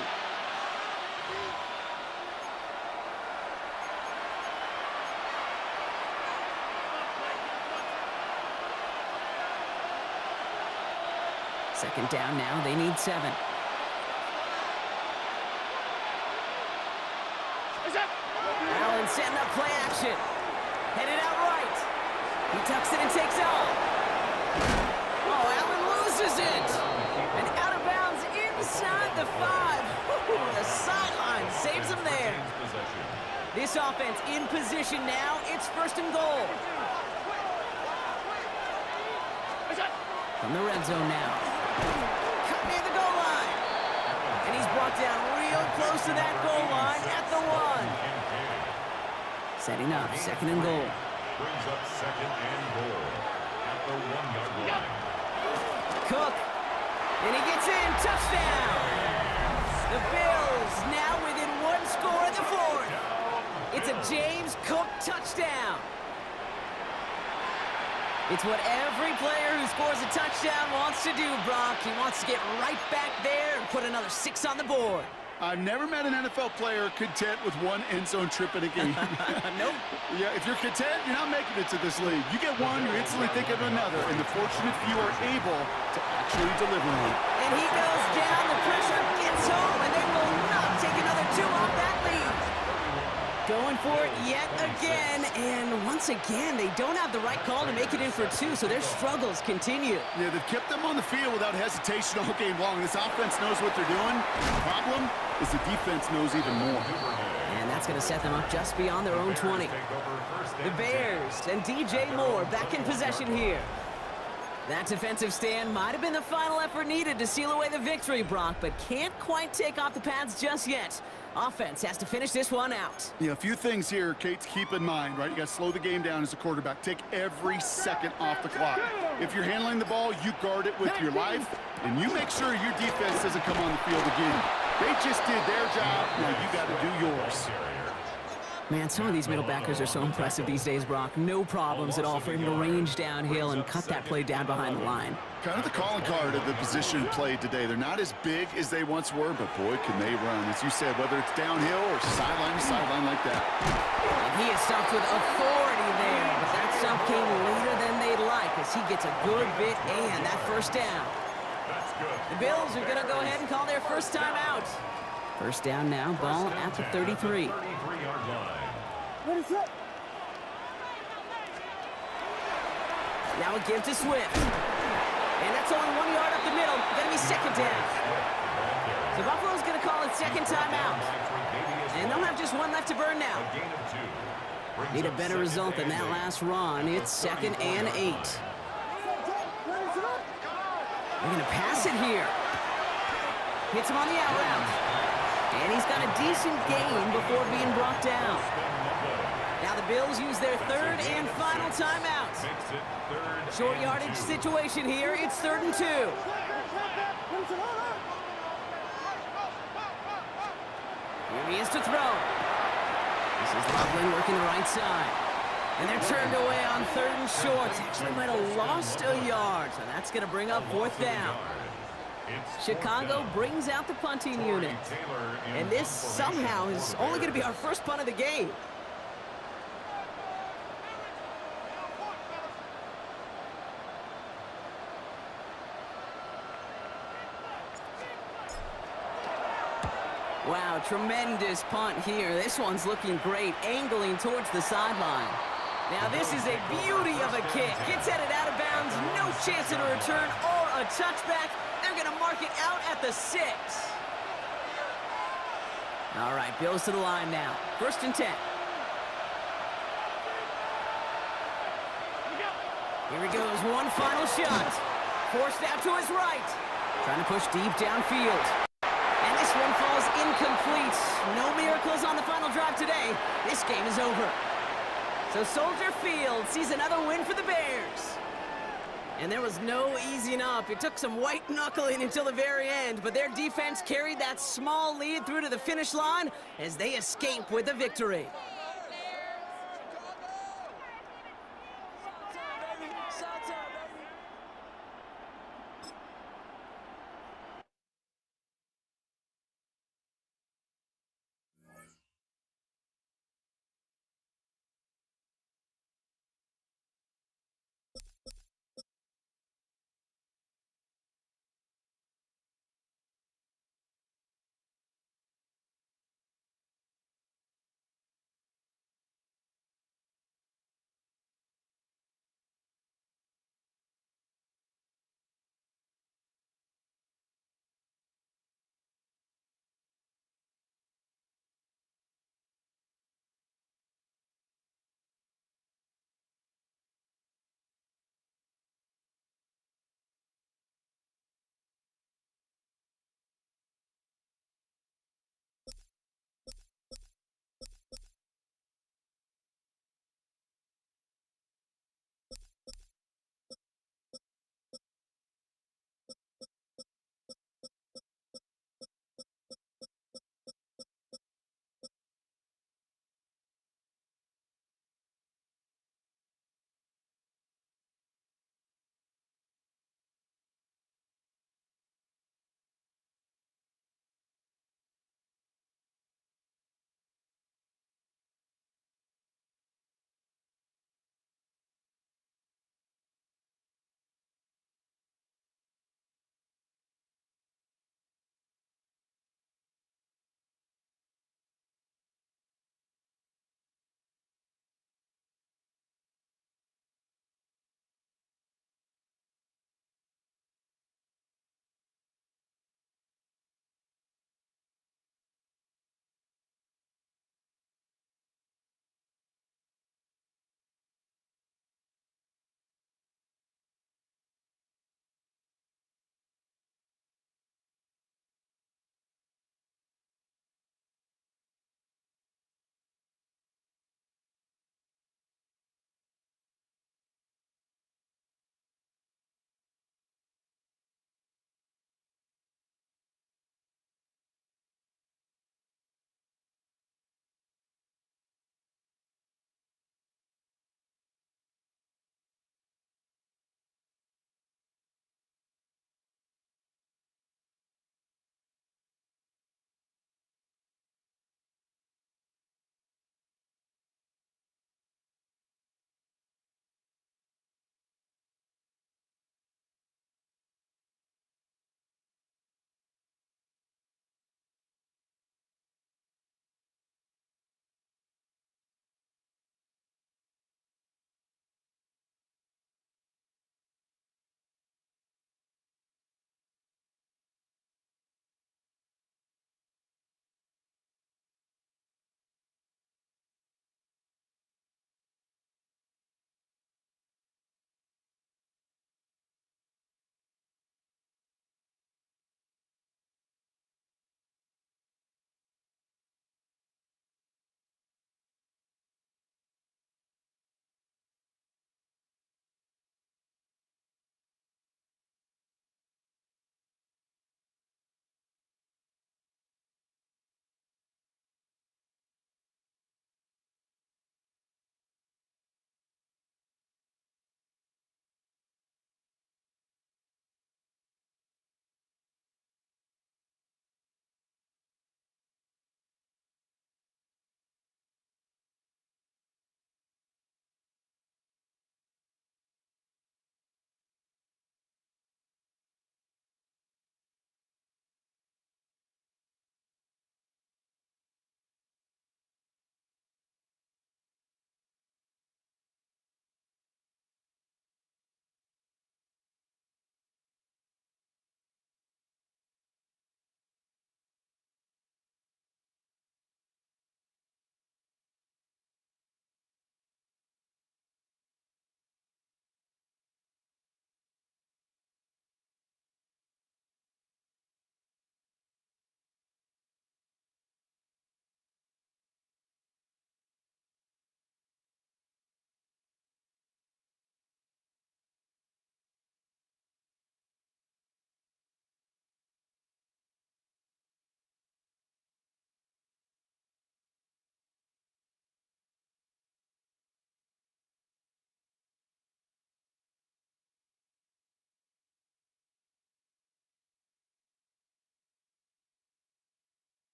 Second down now, they need 7. Allen setting up play action. Headed out right. He tucks it and takes off. Oh, Allen loses it. And out of bounds inside the 5. The sideline saves him there. This offense in position now. It's 1st and goal. From the red zone now. Cut near the goal line. And he's brought down real close to that goal line at the 1. Setting up 2nd and goal. Brings up 2nd and goal at the 1-yard line. Cook. And he gets in. Touchdown. The Bills now within 1 score in the 4th. It's a James Cook touchdown. It's what every player who scores a touchdown wants to do, Brock. He wants to get right back there and put another 6 on the board. I've never met an NFL player content with 1 end zone trip in a game. Nope. Yeah, if you're content, you're not making it to this league. You get one, you're instantly thinking of another, and the fortunate few are able to actually deliver on it. And he goes down, the pressure gets home, and they will not take another 2 off that lead. Going for it yet again, and once again, they don't have the right call to make it in for 2, so their struggles continue. Yeah, they've kept them on the field without hesitation all game long. This offense knows what they're doing. The problem is the defense knows even more. And that's going to set them up just beyond their own 20. The Bears and DJ Moore back in possession here. That defensive stand might have been the final effort needed to seal away the victory, Brock, but can't quite take off the pads just yet. Offense has to finish this one out. Yeah, a few things here, Kate, to keep in mind, right? You got to slow the game down as a quarterback. Take every second off the clock. If you're handling the ball, you guard it with your life, and you make sure your defense doesn't come on the field again. They just did their job. Now you got to do yours. Man, some of these middle backers are so impressive these days, Brock. No problems at all for him to range downhill and cut that play down behind the line. Kind of the calling card of the position played today. They're not as big as they once were, but boy, can they run. As you said, whether it's downhill or sideline to sideline like that. And he is stumped with authority there, but that stump came later than they'd like as he gets a good bit and that first down. The Bills are going to go ahead and call their first time out. First down now, ball at the 33. Now a give to Swift. And that's only 1 yard up the middle. Going to be second down. So Buffalo's going to call it second timeout. And they'll have just one left to burn now. Need a better result than that last run. It's 2nd and 8. They're going to pass it here. Hits him on the out route. And he's got a decent gain before being brought down. Now the Bills use their third and final timeout. Short yardage situation here. It's 3rd and 2. Here he is to throw. This is Loveland working the right side. And they're turned away on 3rd and short. Actually might have lost a yard. So that's going to bring up 4th down. Chicago brings out the punting unit. And this somehow is only going to be our first punt of the game. Wow, tremendous punt here. This one's looking great, angling towards the sideline. Now this is a beauty of a kick. It's headed out of bounds, no chance at a return or a touchback. They're going to mark it out at the 6. All right, Bills to the line now. 1st and 10. Here he goes, one final shot. Forced out to his right. Trying to push deep downfield. And this one falls incomplete. No miracles on the final drive today. This game is over. So Soldier Field sees another win for the Bears. And there was no easing up. It took some white knuckling until the very end, but their defense carried that small lead through to the finish line as they escape with the victory.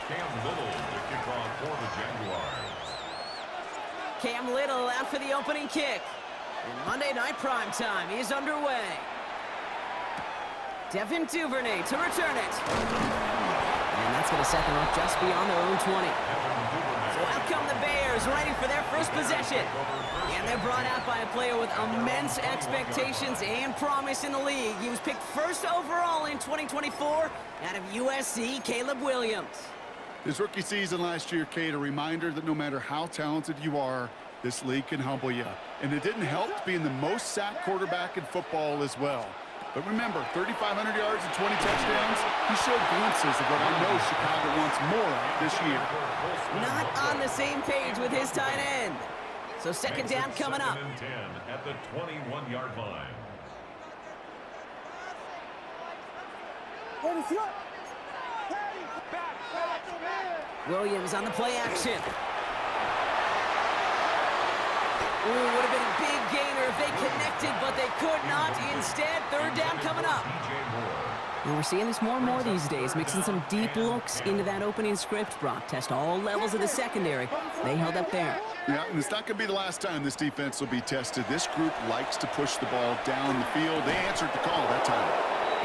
Cam Little to kick off for the Jaguars. Cam Little out for the opening kick. And Monday Night Primetime is underway. Devin Duvernay to return it. And that's going to set them up just beyond their own 20. So out come the Bears, ready for their first possession. And they're brought out by a player with immense expectations and promise in the league. He was picked first overall in 2024 out of USC, Caleb Williams. His rookie season last year, Kate, a reminder that no matter how talented you are, this league can humble you. And it didn't help being the most sacked quarterback in football as well. But remember, 3,500 yards and 20 touchdowns, he showed glimpses of what I know Chicago wants more of this year. Not on the same page with his tight end. So second down coming up. 2nd and 10 at the 21-yard line. Williams on the play action. Ooh, would have been a big gainer if they connected, but they could not. Instead, third down coming up. And we're seeing this more and more these days, mixing some deep looks into that opening script. Brock test all levels of the secondary. They held up there. Yeah, and it's not going to be the last time this defense will be tested. This group likes to push the ball down the field. They answered the call that time.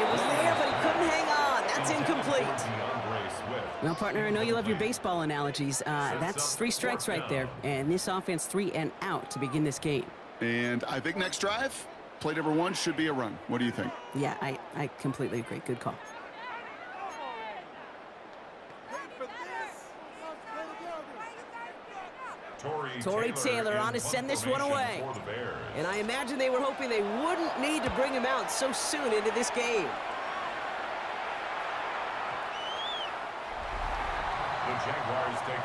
It was there, but he couldn't hang on. That's incomplete. Well, partner, I know you love your baseball analogies. That's 3 strikes right there. And this offense 3 and out to begin this game. And I think next drive, play number 1 should be a run. What do you think? Yeah, I completely agree. Good call. Torrey Taylor on to send this one away. And I imagine they were hoping they wouldn't need to bring him out so soon into this game.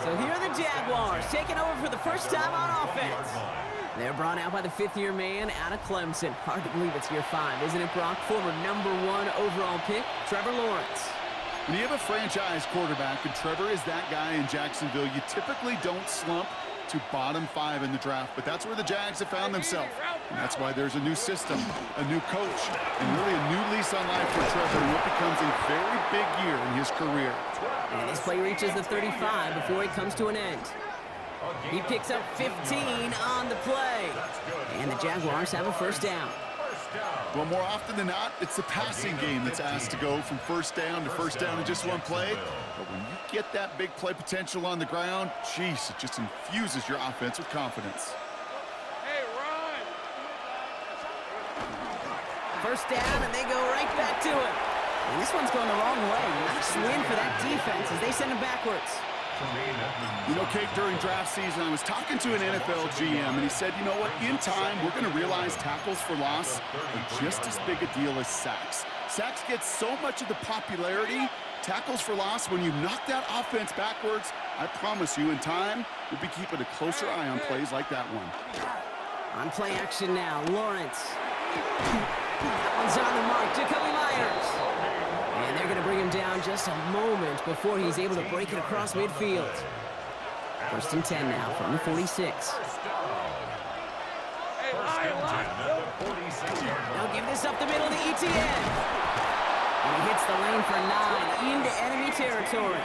So here are the Jaguars taking over for the first time on offense. They're brought out by the 5th-year man out of Clemson. Hard to believe it's year 5, isn't it, Brock? Former #1 overall pick, Trevor Lawrence. When you have a franchise quarterback, and Trevor is that guy in Jacksonville, you typically don't slump to bottom 5 in the draft, but that's where the Jags have found themselves. And that's why there's a new system, a new coach, and really a new lease on life for Trevor in what becomes a very big year in his career. And this play reaches the 35 before it comes to an end. He picks up 15 on the play. And the Jaguars have a first down. Well, more often than not, it's the passing game that's asked to go from first down in just one play. But when you get that big play potential on the ground, geez, it just infuses your offense with confidence. Hey, run! First down, and they go right back to it. And this one's going the wrong way. Nice win for that defense as they send him backwards. You know, Kate, during draft season, I was talking to an NFL GM, and he said, you know what, in time, we're going to realize tackles for loss are just as big a deal as sacks. Sacks get so much of the popularity. Tackles for loss, when you knock that offense backwards, I promise you, in time, we'll be keeping a closer eye on plays like that one. On play action now, Lawrence. That one's on the mark, Jacoby Myers. And they're going to bring him down just a moment before he's able to break it across midfield. First and 10 now from the 46. They'll give this up the middle to ETN. And he hits the lane for 9 into enemy territory.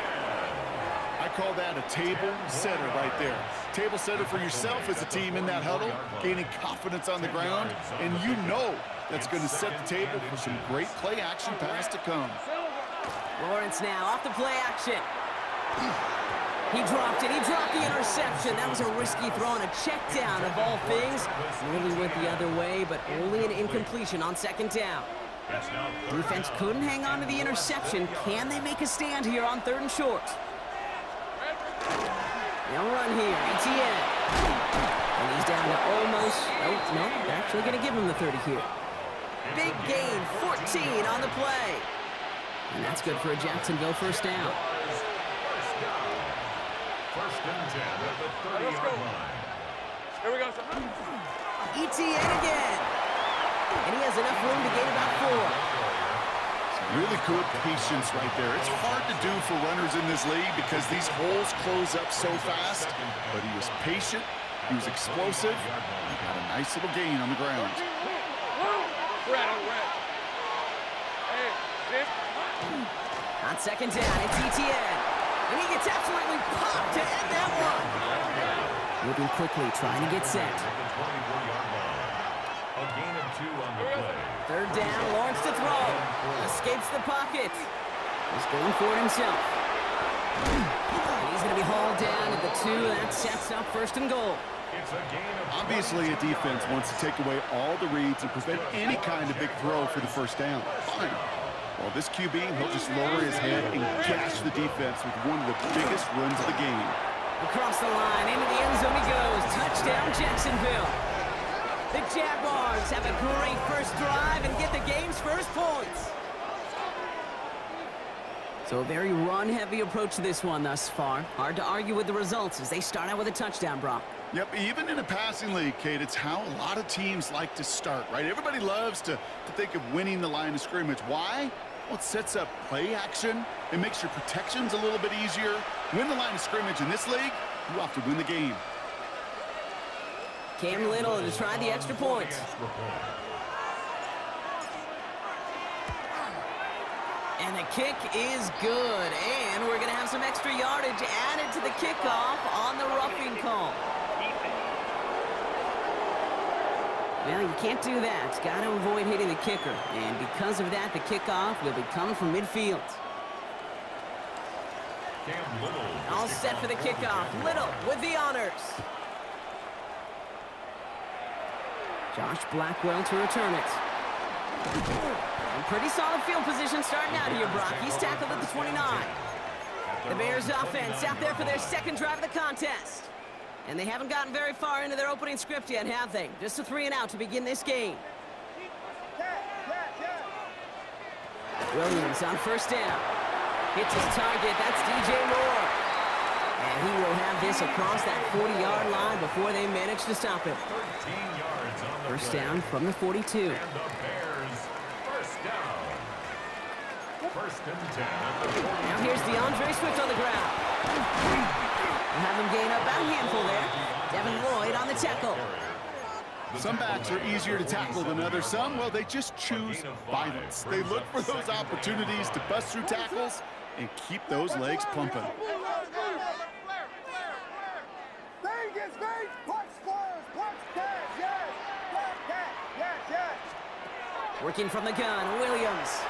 I call that a table setter right there. Table setter for yourself as a team in that huddle, gaining confidence on the ground, and you know that's going to set the table for some great play action pass to come. Lawrence now off the play action. He dropped it. He dropped the interception. That was a risky throw on a check down of all things. Really went the other way, but only an incompletion on second down. Defense couldn't hang on to the interception. Can they make a stand here on 3rd and short? They'll run here. ETN. And he's down to almost... Oh, no. They're actually going to give him the 30 here. Big gain. 14 on the play. And that's good for a Jacksonville first down. First and 10 at the 30-yard line. Here we go. ETN again. And he has enough room to gain about 4. Really good patience right there. It's hard to do for runners in this league because these holes close up so fast. But he was patient. He was explosive. He got a nice little gain on the ground. Red on red. Hey, Jim. On second down, it's ETN. And he gets absolutely popped to end that one. Moving quickly, trying to get set. The 24-yard line. A gain of 2 on the play. Third down, Lawrence to throw. Escapes the pocket. He's going for it himself. And he's going to be hauled down at the 2. That sets up first and goal. It's a gain of Obviously, a defense wants to take away all the reads and prevent any kind of big throw for the first down. Fine. Well, this QB, he'll just lower his head and gash the defense with one of the biggest runs of the game. Across the line, into the end zone he goes. Touchdown, Jacksonville. The Jaguars have a great first drive and get the game's first points. So a very run-heavy approach to this one thus far. Hard to argue with the results as they start out with a touchdown, Brock. Yep, even in a passing league, Kate, it's how a lot of teams like to start, right? Everybody loves to think of winning the line of scrimmage. Why? Well, it sets up play action. It makes your protections a little bit easier. Win the line of scrimmage in this league, you have to win the game. Cam Little to try the extra point. And the kick is good. And we're going to have some extra yardage added to the kickoff on the roughing call. Well, you can't do that. Got to avoid hitting the kicker. And because of that, the kickoff will be coming from midfield. All set for the kickoff. Little with the honors. Josh Blackwell to return it. And pretty solid field position starting out here, Brock. He's tackled at the 29. The Bears offense out there for their second drive of the contest. And they haven't gotten very far into their opening script yet, have they? Just a 3 and out to begin this game. Williams on first down. Hits his target. That's DJ Moore. And he will have this across that 40-yard line before they manage to stop him. 13 yards on the First play. down from the 42. And the Bears, first down. First and 10 at the 40. Now here's DeAndre Swift on the ground. We'll have him gain up about a handful there. Devin Lloyd on the tackle. Some backs are easier to tackle than others. Some, well, they just choose violence. They look for those opportunities to bust through tackles and keep those legs pumping. Working from the gun, Williams.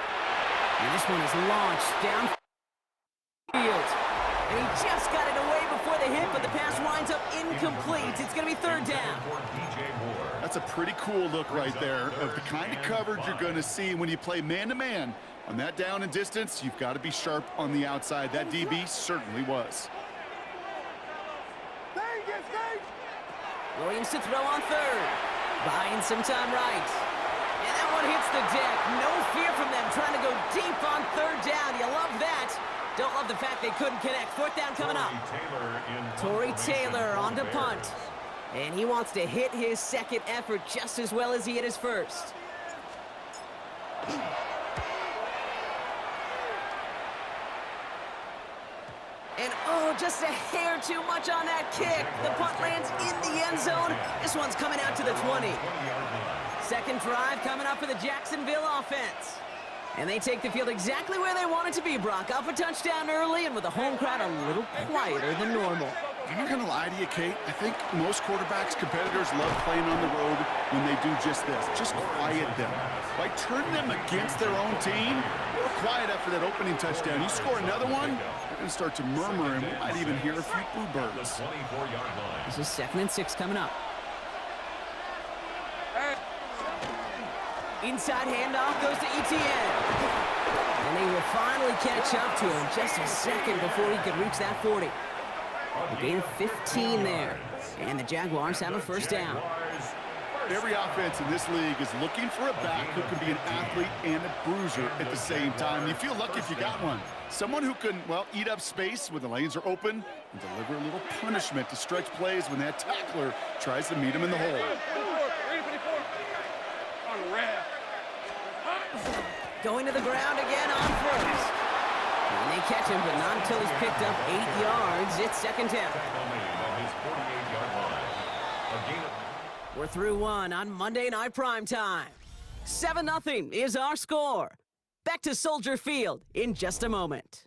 And this one is launched downfield. And he just got it away before the hit, but the pass winds up incomplete. It's going to be third down. That's a pretty cool look right there of the kind of coverage you're going to see when you play man-to-man. On that down and distance, you've got to be sharp on the outside. That DB certainly was. Williams to throw on third. Buying some time right. And that one hits the deck. No fear from them trying to go deep on third down. You love that. Don't love the fact they couldn't connect. Fourth down coming up. Torrey Taylor on to punt. And he wants to hit his second effort just as well as he hit his first. And oh, just a hair too much on that kick. The punt lands in the end zone. This one's coming out to the 20. Second drive coming up for the Jacksonville offense. And they take the field exactly where they want it to be, Brock. Up a touchdown early and with the home crowd a little quieter than normal. I'm not going to lie to you, Kate. I think most quarterbacks, competitors love playing on the road when they do just this. Just quiet them. By turning them against their own team, they were quiet after that opening touchdown. You score another one, they're going to start to murmur, and we might even hear a few bluebirds. This is 2nd and 6 coming up. Inside handoff goes to Etienne. And they will finally catch up to him just a second before he could reach that 40. A gain of 15 there. And the Jaguars have a first down. Every offense in this league is looking for a back who can be an athlete and a bruiser at the same time. You feel lucky if you got one. Someone who can, well, eat up space when the lanes are open and deliver a little punishment to stretch plays when that tackler tries to meet him in the hole. Going to the ground again on first. And they catch him, but not until he's picked up 8 yards. It's second down. We're through one on Monday Night Primetime. 7-0 is our score. Back to Soldier Field in just a moment.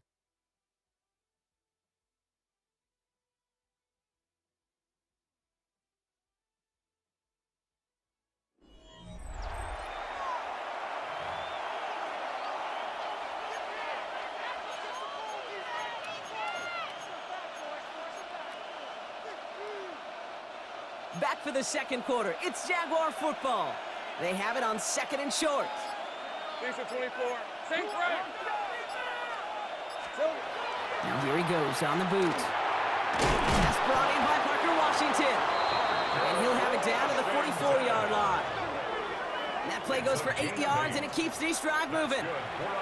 back for the second quarter. It's Jaguar football. They have it on 2nd and short. Lisa 24. Same right. Now here he goes on the boot. Pass brought in by Parker Washington. And he'll have it down to the 44-yard line. That play goes for 8 yards, and it keeps this drive moving.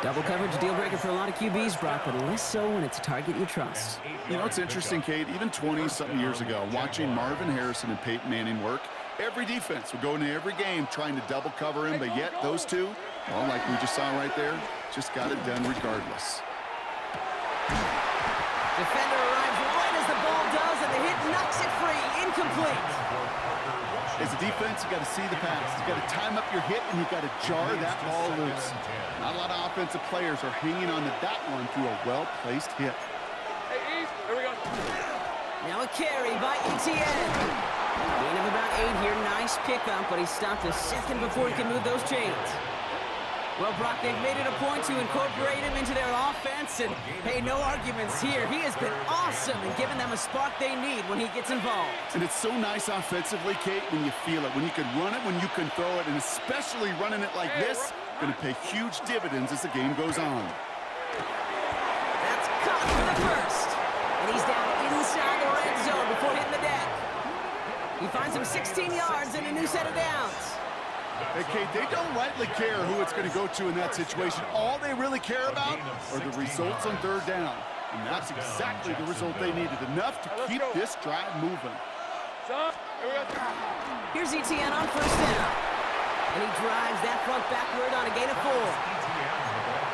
Double coverage, a deal breaker for a lot of QBs, Brock, but less so when it's a target you trust. You know, it's interesting, Kate, even 20-something years ago, watching Marvin Harrison and Peyton Manning work, every defense would go into every game trying to double cover him, but yet those two, well, like we just saw right there, just got it done regardless. Defender arrives right as the ball does, and the hit knocks it free. Incomplete. As a defense, you got to see the pass. You got to time up your hit, and you got to jar that ball loose. Not a lot of offensive players are hanging on to that one through a well-placed hit. Hey, Eve, here we go. Now a carry by Etienne. Gain of about 8 here. Nice pickup, but he stopped a second before he could move those chains. Well, Brock, they've made it a point to incorporate him into their offense, and, hey, no arguments here. He has been awesome in giving them a spark they need when he gets involved. And it's so nice offensively, Kate, when you feel it, when you can run it, when you can throw it, and especially running it like this, going to pay huge dividends as the game goes on. That's caught for the first. And he's down inside the red zone before hitting the deck. He finds him 16 yards and a new set of downs. Hey, Kate, they don't rightly care who it's going to go to in that situation. All they really care about are the results on 3rd down. And that's exactly the result they needed, enough to keep this drive moving. Son, here we go. Here's Etienne on 1st down. And he drives that front backward on a gain of 4.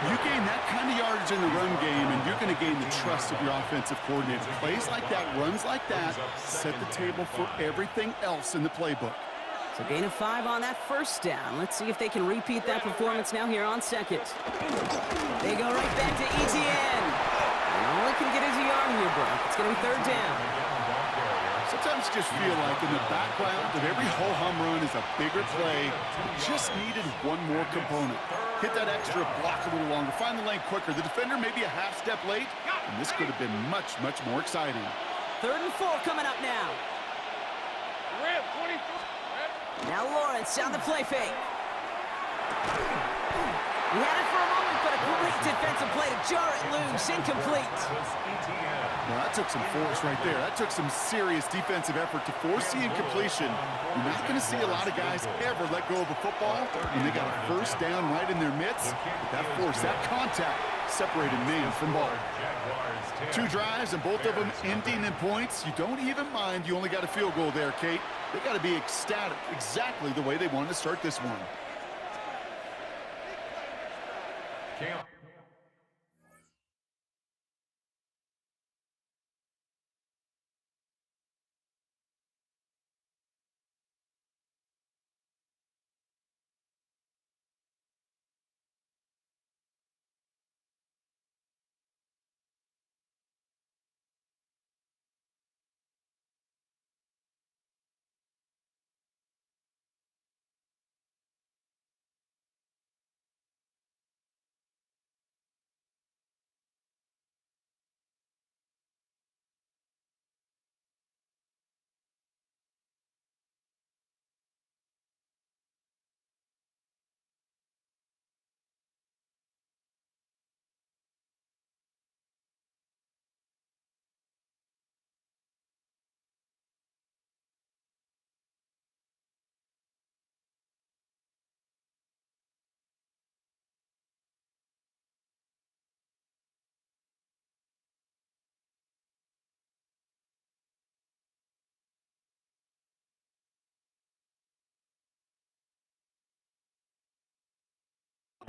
You gain that kind of yardage in the run game, and you're going to gain the trust of your offensive coordinator. Plays like that, runs like that, set the table for everything else in the playbook. So gain of 5 on that 1st down. Let's see if they can repeat that performance now here on 2nd. They go right back to Etienne. And all he can get is a yard here, Brock. It's going to be 3rd down. Sometimes you just feel like in the background of every ho-hum run is a bigger play. Just needed one more component. Hit that extra block a little longer. Find the lane quicker. The defender may be a half step late, and this could have been much, much more exciting. 3rd and 4 coming up now. Rip, 24. Now Lawrence on the play fake. He had it for a moment, but a great defensive play to jar it loose. Incomplete. Well, that took some force right there. That took some serious defensive effort to force the incompletion. You're not going to see a lot of guys ever let go of a football when they got a 1st down right in their midst. But that force, that contact, separated man from ball. 2 drives, and both of them ending in points. You don't even mind you only got a field goal there, Kate. They got to be ecstatic, exactly the way they wanted to start this one. Camp.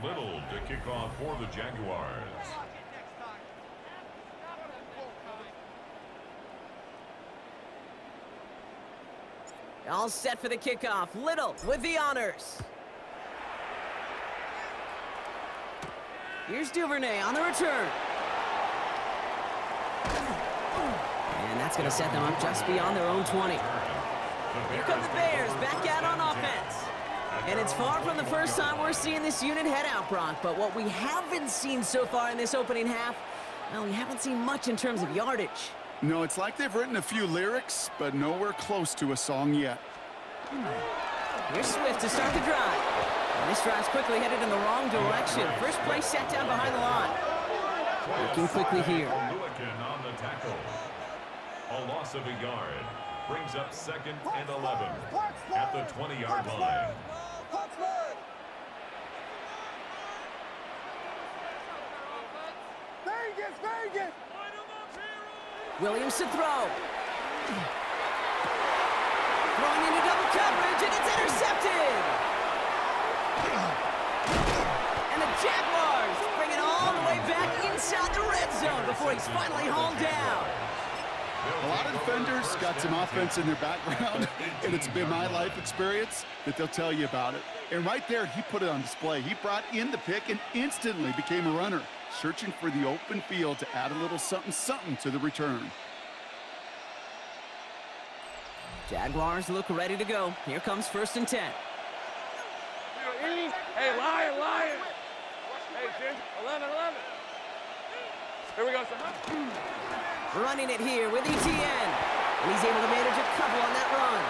Little to kick off for the Jaguars. All set for the kickoff. Little with the honors. Here's Duvernay on the return. And that's going to set them up just beyond their own 20. Here come the Bears back out on offense. And it's far from the first time we're seeing this unit head out, Brock. But what we haven't seen so far in this opening half, well, we haven't seen much in terms of yardage. No, it's like they've written a few lyrics, but nowhere close to a song yet. Here's Swift to start the drive. And this drive's quickly headed in the wrong direction. First play set down behind the line. Looking quickly here. Lewickin on the tackle. A loss of a yard brings up 2nd and 11 at the 20-yard line. Vegas! Williams to throw. Throwing into double coverage, and it's intercepted. And the Jaguars bring it all the way back inside the red zone before he's finally hauled down. A lot of defenders got some offense in their background, and it's been my life experience that they'll tell you about it. And right there, he put it on display. He brought in the pick and instantly became a runner, searching for the open field to add a little something to the return. Jaguars look ready to go. Here comes 1st and 10. Hey, Lion. Hey, Jim, 11. Here we go, son. Running it here with Etienne. And he's able to manage a couple on that run.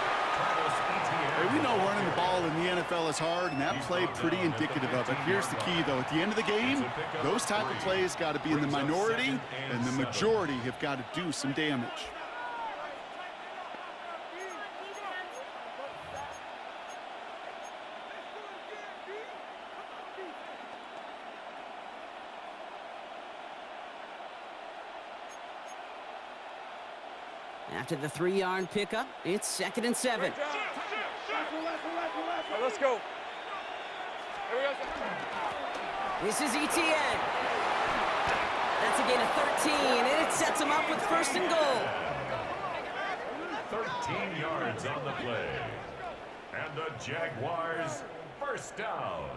Hey, we know running the ball in the NFL is hard, and that play pretty indicative of it. Here's the key, though. At the end of the game, those type of plays got to be in the minority, and the majority have got to do some damage. After the 3-yard pickup, it's 2nd and 7. Right, let's go. Here we go, son. This is Etienne. That's a gain of 13, and it sets him up with 1st and goal. 13 yards on the play. And the Jaguars first down.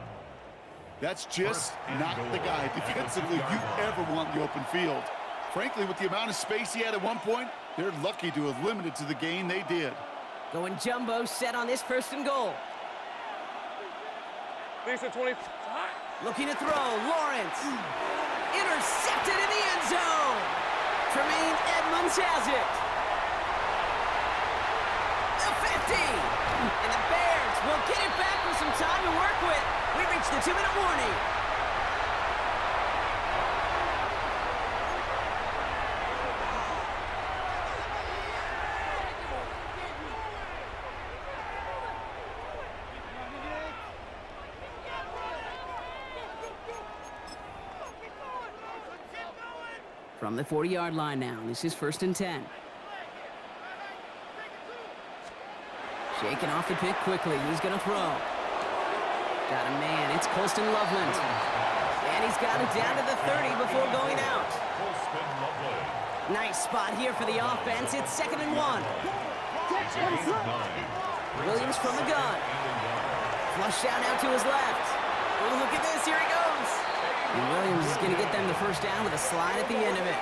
That's just not the guy defensively you ever want in the open field. Frankly, with the amount of space he had at one point, they're lucky to have limited to the gain they did. Going jumbo set on this 1st and goal. Lisa, 20. Looking to throw, Lawrence. Intercepted in the end zone. Tremaine Edmonds has it. The 50. And the Bears will get it back with some time to work with. We reached the 2-minute warning. From the 40-yard line now, this is 1st and 10. Shaking off the pick quickly, he's gonna throw. Got a man, it's Colston Loveland. And he's got it down to the 30 before going out. Nice spot here for the offense, it's 2nd and 1. Williams from the gun. Flush out now to his left. Oh, look at this, here he goes. And Williams is going to get them the 1st down with a slide at the end of it.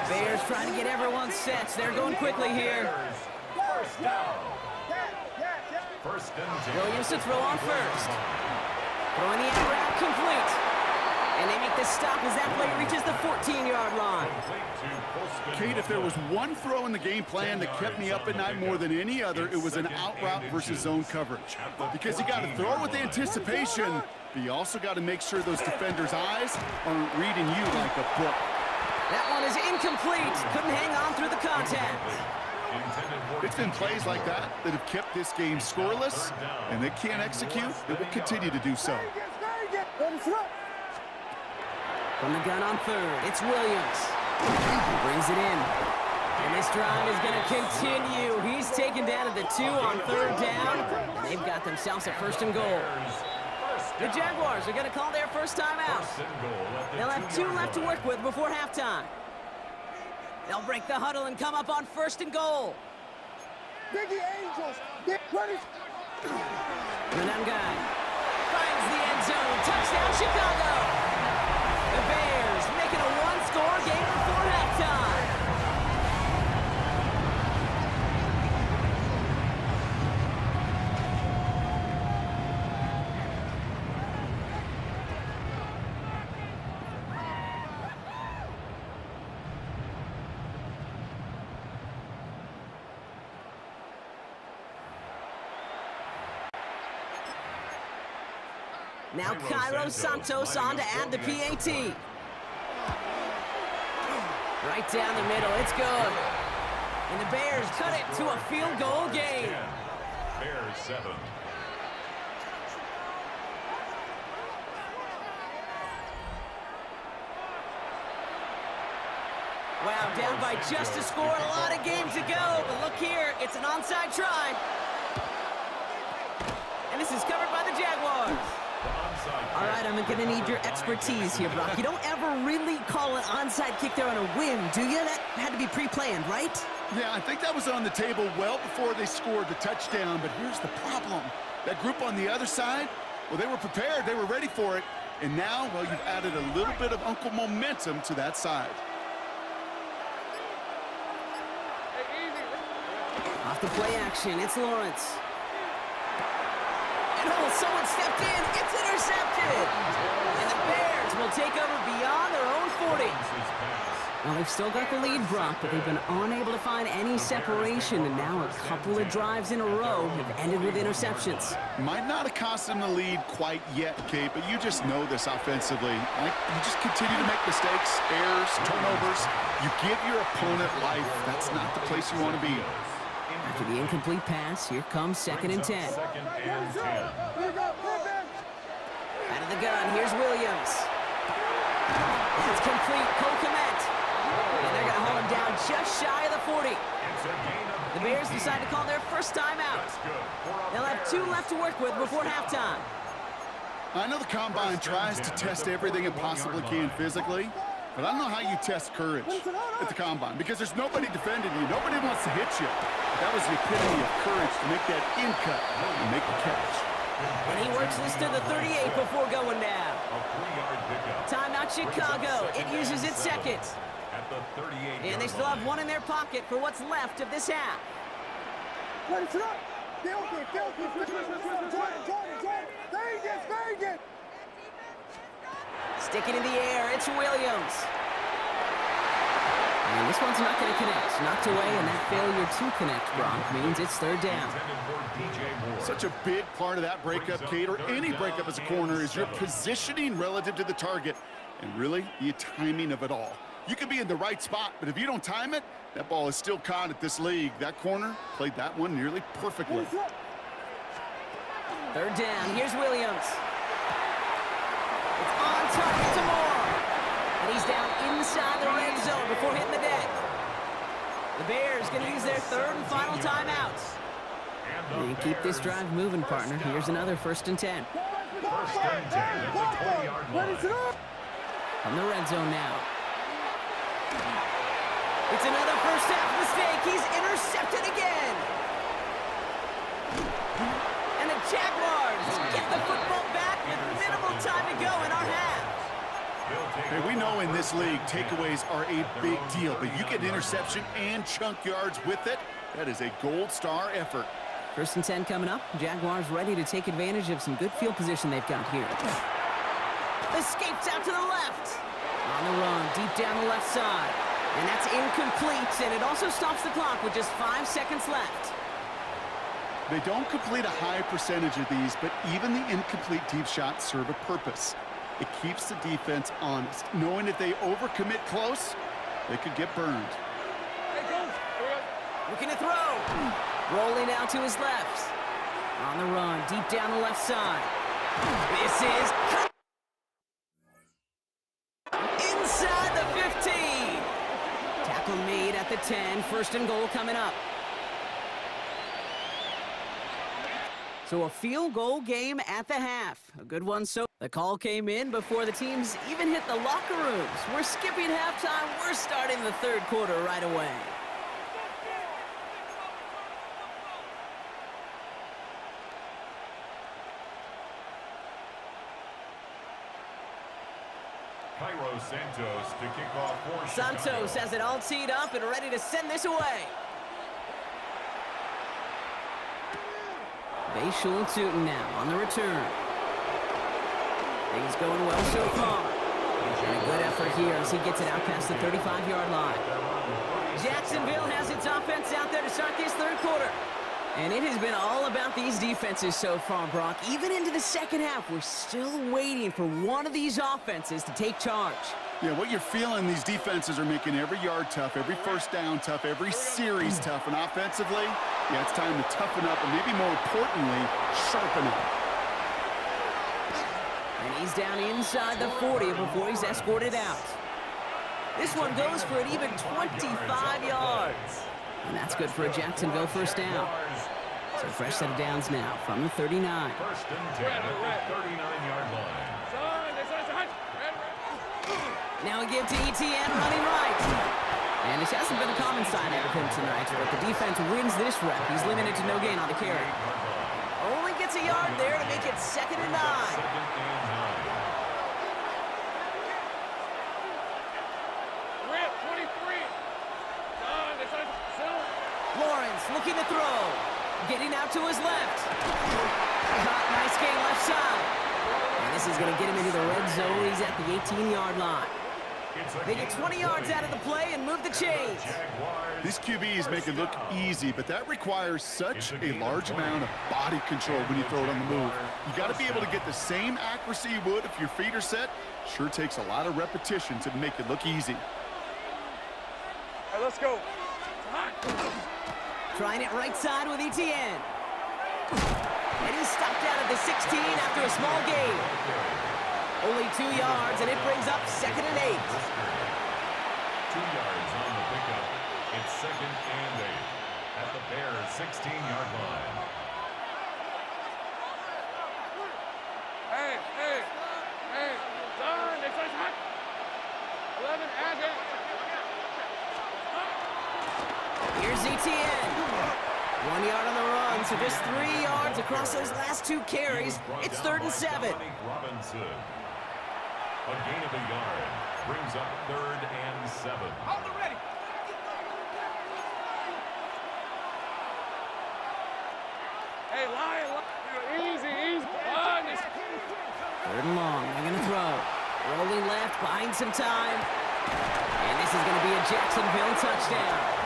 Bears trying to get everyone set. They're going quickly here. First down. 1st and 10. Williams to throw on 1st. Throwing the out route complete. And they make the stop as that play reaches the 14-yard line. Kate, if there was one throw in the game plan that kept me up at night more than any other, it was an out route versus zone coverage. Because you got to throw with anticipation, but you also got to make sure those defenders' eyes aren't reading you like a book. That one is incomplete. Couldn't hang on through the contact. It's been plays like that that have kept this game scoreless, and they can't execute. It will continue to do so. From the gun on 3rd, it's Williams. He brings it in. And this drive is going to continue. He's taken down at the 2 on 3rd down. And they've got themselves a 1st and goal. The Jaguars are going to call their first time out. They'll have 2 left to work with before halftime. They'll break the huddle and come up on 1st and goal. Biggie Angels, get ready. Nangai finds the end zone. Touchdown, Chicago. The Bears making a 1-score game before halftime. Now Cairo Santos on to add the PAT. Right down the middle, it's good. And the Bears cut it to a field goal game. Bears 7. Wow, down by just a score, a lot of game to go. But look here, it's an onside try. And this is covered by the Jaguars. All right, I'm going to need your expertise here, Brock. You don't ever really call an onside kick there on a whim, do you? That had to be pre-planned, right? Yeah, I think that was on the table well before they scored the touchdown, but here's the problem. That group on the other side, well, they were prepared, they were ready for it, and now, well, you've added a little bit of Uncle momentum to that side. Off the play action, it's Lawrence. And oh, someone stepped in, it's intercepted! And the Bears will take over beyond their own 40. Well, they've still got the lead, Brock, but they've been unable to find any separation, and now a couple of drives in a row have ended with interceptions. Might not have cost them the lead quite yet, Kate, but you just know this offensively. You just continue to make mistakes, errors, turnovers. You give your opponent life. That's not the place you want to be. After the incomplete pass, here comes 2nd and 10. Second and 10. Out of the gun, here's Williams. It's complete, Cole Kmet. And they're going to hold him down just shy of the 40. The Bears decide to call their first time out. They'll have 2 left to work with before halftime. I know the Combine tries to test everything it possibly can physically, but I don't know how you test courage at the Combine, because there's nobody defending you. Nobody wants to hit you. That was the epitome of courage to make that in cut and make the catch. And he works this to the 38 before going down. Timeout Chicago. It uses its second. And they still have 1 in their pocket for what's left of this half. Sticking in the air, it's Williams. And this one's not going to connect. Knocked away, and that failure to connect, Brock, means it's 3rd down. Such a big part of that breakup, Kate, or any breakup as a corner, is your positioning relative to the target, and really the timing of it all. You can be in the right spot, but if you don't time it, that ball is still caught at this league. That corner played that one nearly perfectly. 3rd down, here's Williams. It's on target to Moore. And he's down inside the red zone before hitting the deck. The Bears going to use their 3rd and final timeout. And keep this drive moving, partner. Here's another 1st and 10. First and 10 at the 20-yard line. From the red zone now. It's another first half mistake. He's intercepted again. And the Jaguars get the football back with minimal time to go in our half. Hey, we know in this league, takeaways are a big deal, but you get an interception and chunk yards with it. That is a gold star effort. 1st and 10 coming up. Jaguars ready to take advantage of some good field position they've got here. Escapes out to the left. On the run, deep down the left side. And that's incomplete, and it also stops the clock with just 5 seconds left. They don't complete a high percentage of these, but even the incomplete deep shots serve a purpose. It keeps the defense honest, knowing if they overcommit close, they could get burned. Looking to throw. Rolling out to his left. On the run, deep down the left side. This is inside the 15. Tackle made at the 10. 1st and goal coming up. So a field goal game at the half. A good one. So the call came in before the teams even hit the locker rooms. We're skipping halftime. We're starting the 3rd quarter right away. Cairo Santos to kick off for Santos Chicago. has it all teed up and ready to send this away. Bayshul Tootin now on the return. Things going well so far. And a good effort here as he gets it out past the 35-yard line. Jacksonville has its offense out there to start this 3rd quarter. And it has been all about these defenses so far, Brock. Even into the second half, we're still waiting for one of these offenses to take charge. Yeah, what you're feeling, these defenses are making every yard tough, every first down tough, every series tough. And offensively, yeah, it's time to toughen up and maybe more importantly, sharpen up. And he's down inside the 40 before he's escorted out. This one goes for an even 25 yards. And that's good for a Jacksonville first down. So fresh set of downs now from the 39. First and 10 at the 39-yard line. Now we give to ETN running right. And this hasn't been a common sign out of him tonight, but the defense wins this rep. He's limited to no gain on the carry. Only gets a yard there to make it 2nd and 9. Lawrence looking to throw. Getting out to his left. Nice gain left side. And this is going to get him into the red zone. He's at the 18-yard line. They get 20 yards out of the play and move the chains. These QBs make it look easy, but that requires such a large amount of body control when you throw it on the move. You got to be able to get the same accuracy you would if your feet are set. Sure takes a lot of repetition to make it look easy. All right, let's go. Trying it right side with ETN. And he's stopped out at the 16 after a small gain. Only 2 yards, and it brings up 2nd and 8. 2 yards on the pickup. It's 2nd and 8 at the Bears' 16-yard line. Hey, Don, it's hot. 11, add it. Here's ETN. 1 yard on the run, so just 3 yards across those last 2 carries. It's 3rd and 7. Robinson. A gain of a yard brings up 3rd and 7. Hold it ready. Hey, Lion, easy. On this. 3rd and long, they're going to throw. Rolling left, buying some time. And this is going to be a Jacksonville touchdown.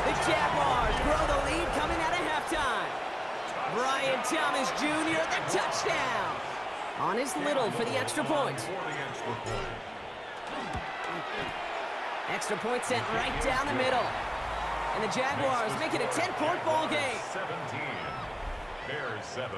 The Jaguars grow the lead coming out of halftime. Brian Thomas Jr., the touchdown. On his Little for the extra point. Extra point sent right down the middle. And the Jaguars make it a 10-point ball game. 17. Bears 7.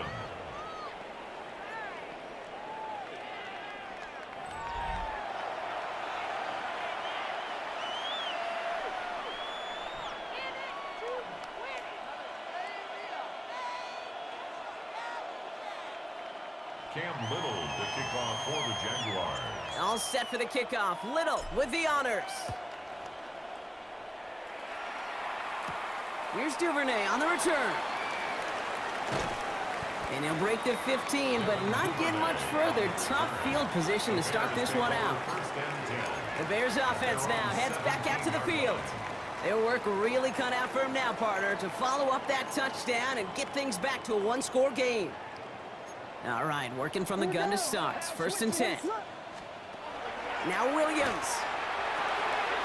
Cam Little, the kickoff for the Jaguars. All set for the kickoff. Little with the honors. Here's Duvernay on the return. And he'll break the 15, but not get much further. Tough field position to start this one out. The Bears offense now heads back out to the field. Their work really cut out for him now, partner, to follow up that touchdown and get things back to a one-score game. All right, working from the gun to start. 1st and 10. Now Williams.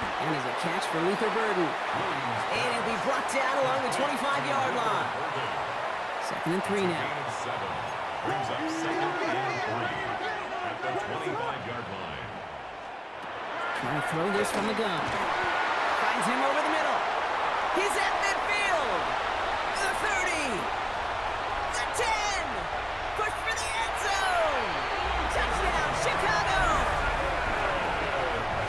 And there's a catch for Luther Burden. And he'll be brought down along the 25-yard line. 2nd and 3 now. Brings up 2nd and 3 at the 25-yard line. Trying to throw this from the gun. Finds him over the middle. He's at midfield. The 30. The 10. Push for the end zone. Touchdown, Chicago.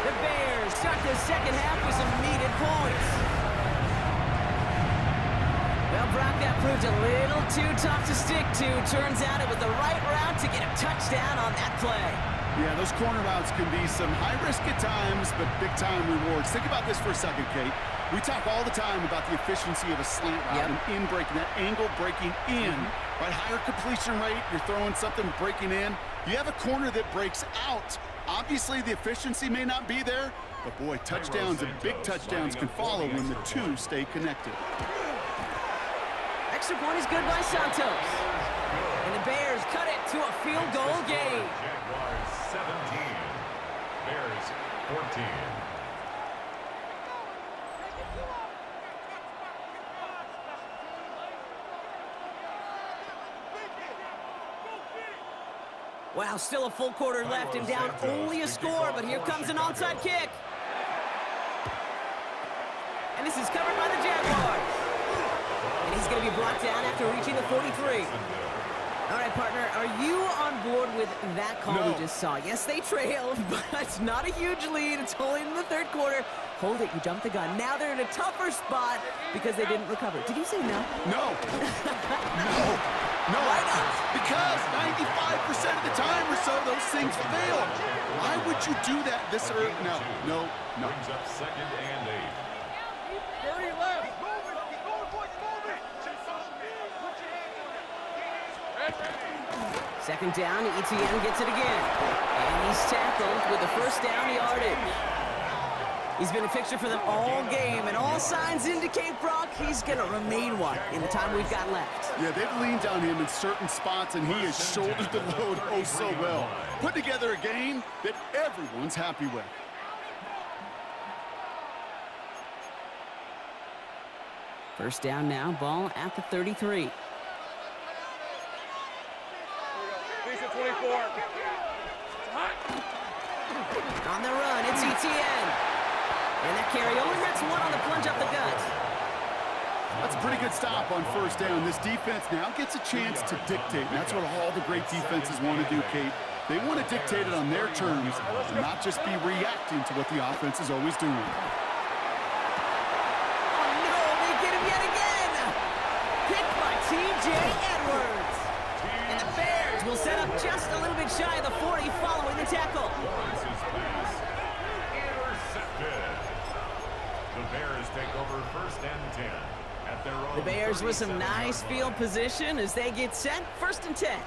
The Bears start the second half with some needed points. Well, Brock, that proved a little too tough to stick to. Turns out it was the right route to get a touchdown on that play. Yeah, those corner routes can be some high risk at times, but big-time rewards. Think about this for a second, Kate. We talk all the time about the efficiency of a slant route and in breaking, that angle breaking in, right? Higher completion rate, you're throwing something breaking in. You have a corner that breaks out. Obviously, the efficiency may not be there, but boy, touchdowns and big touchdowns can follow when the two stay connected. Extra point is good by Santos. And the Bears cut it to a field goal game. Jaguars 17. Bears 14. Wow, still a full quarter left and down only a score, but here comes an onside kick. And this is covered by the Jaguars. And he's going to be brought down after reaching the 43. All right, partner, are you on board with that call we just saw? Yes, they trailed, but it's not a huge lead. It's only in the third quarter. Hold it, you jumped the gun. Now they're in a tougher spot because they didn't recover. Did you say no? No. No. Why not? Because 95% of the time or so, those things fail. Why would you do that this early? No. Brings up 2nd and 8. 30 left. Second down, ETN gets it again. And he's tackled with the first down yardage. He's been a fixture for them all game, and all signs indicate, Brock, he's going to remain one in the time we've got left. Yeah, they've leaned on him in certain spots, and he has shouldered the load oh so well. Put together a game that everyone's happy with. First down now, ball at the 33. Lisa 24. On the run, it's ETN. And that carry only gets one on the plunge up the gut. That's a pretty good stop on first down. This defense now gets a chance to dictate, and that's what all the great defenses want to do, Kate. They want to dictate it on their terms and not just be reacting to what the offense is always doing. Oh, no, they get him yet again. Picked by T.J. Edwards. And the Bears will set up just a little bit shy of the 40 following the tackle. The Bears take over 1st and 10 at their own. The Bears with some nice field position as they get set. 1st and 10.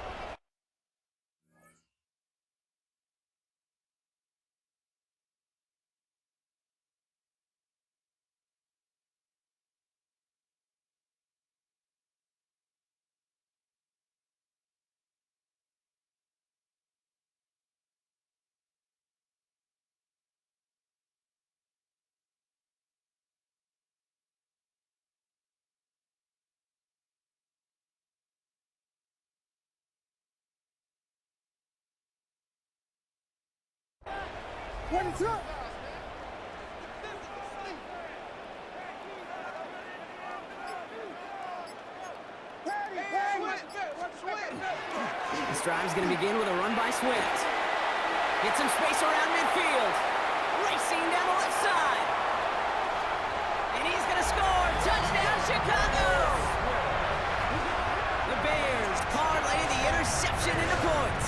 This drive's going to begin with a run by Swift. Get some space around midfield. Racing down the left side. And he's going to score. Touchdown, Chicago! The Bears parlay the interception into points.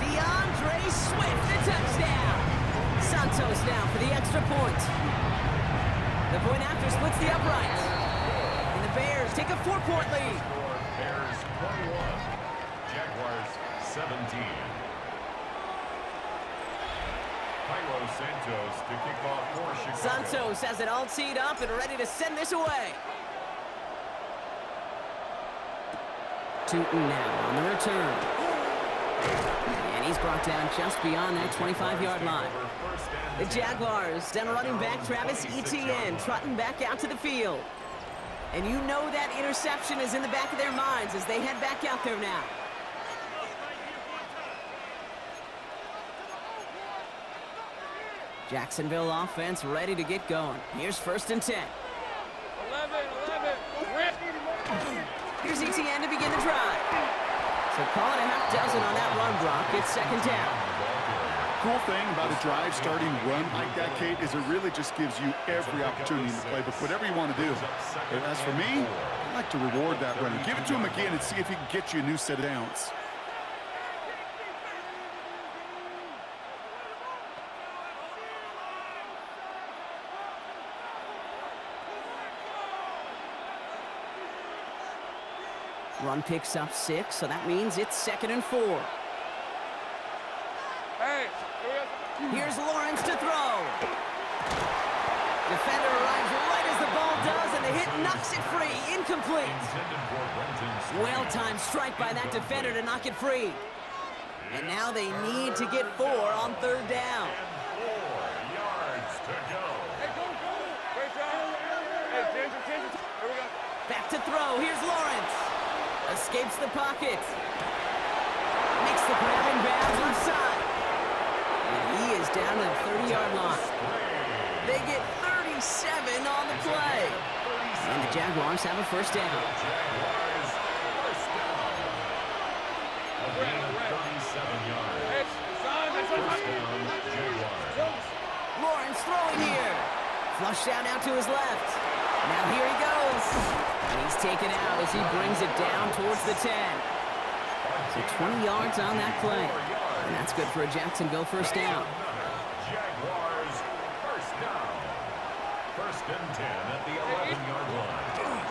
DeAndre Swift, the touchdown. Santos now for the extra point. The point after splits the upright. And the Bears take a 4-point lead. Bears 21, Jaguars 17. Cairo Santos to kick off for Chicago. Santos has it all teed up and ready to send this away. Tootin now on the return. And he's brought down just beyond that 25-yard line. The Jaguars down running back Travis Etienne trotting back out to the field. And you know that interception is in the back of their minds as they head back out there now. Jacksonville offense ready to get going. Here's 1st and 10. 11. Rip. Here's Etienne to begin the drive. So call it a half dozen on that run, Brock. It's 2nd down. Cool thing about a drive starting run like that, Kate, is it really just gives you every opportunity to play, but whatever you want to do. And as for me, I like to reward that run. Give it to him again and see if he can get you a new set of downs. Run picks up 6, so that means it's 2nd and 4. Hey, Here's Lawrence to throw. Defender arrives right as the ball does, and the hit knocks it free. Incomplete. Well-timed strike by that defender to knock it free. And now they need to get 4 on 3rd down. 4 yards to go. Hey, go. Great job. Hey, Ginger. Here we go. Back to throw. Here's Lawrence. Escapes the pocket. Makes the grab and bounds left side. And he is down to the 30-yard line. They get 37 on the play. And the Jaguars have a first down. Jaguars, first down. A gain of 37 yards. First down, Jaguars. Lawrence throwing here. Flushed out now to his left. Now here he goes. And he's taken out as he brings it down towards the 10. So 20 yards on that play. And that's good for a Jacksonville first down. Jaguars, first down. First and 10 at the 11-yard line.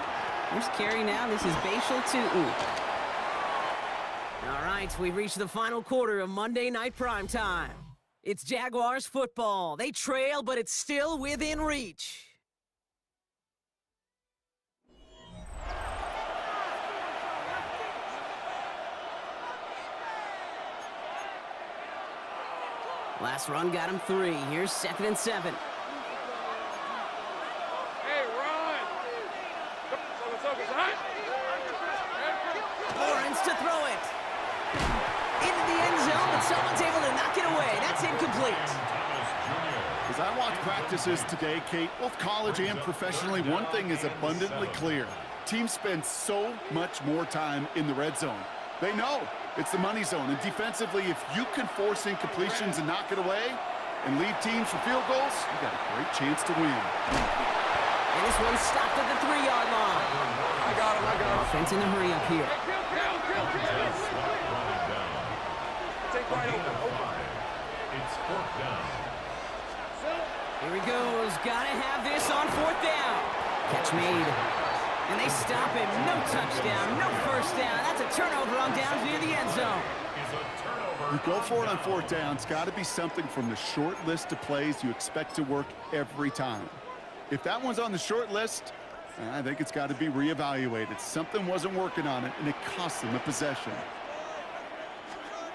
Here's carry now. This is Bashal Tutu. All right, we've reached the final quarter of Monday Night Primetime. It's Jaguars football. They trail, but it's still within reach. Last run got him 3. Here's 2nd and 7. Hey, run! Lawrence to throw it. Into the end zone, but someone's able to knock it away. That's incomplete. As I watch practices today, Kate, both college and professionally, one thing is abundantly clear. Teams spend so much more time in the red zone. They know it's the money zone, and defensively, if you can force incompletions and knock it away and lead teams for field goals, you got a great chance to win. And this one stopped at the 3-yard line. I got him. Offense in a hurry up here. Take right over. It's 4th down. Here he goes. Gotta have this on 4th down. Catch made. And they stop him. No touchdown, no first down. That's a turnover on downs near the end zone. Is a turnover. You go for it on 4th down. It's got to be something from the short list of plays you expect to work every time. If that one's on the short list, I think it's got to be reevaluated. Something wasn't working on it, and it cost them a possession.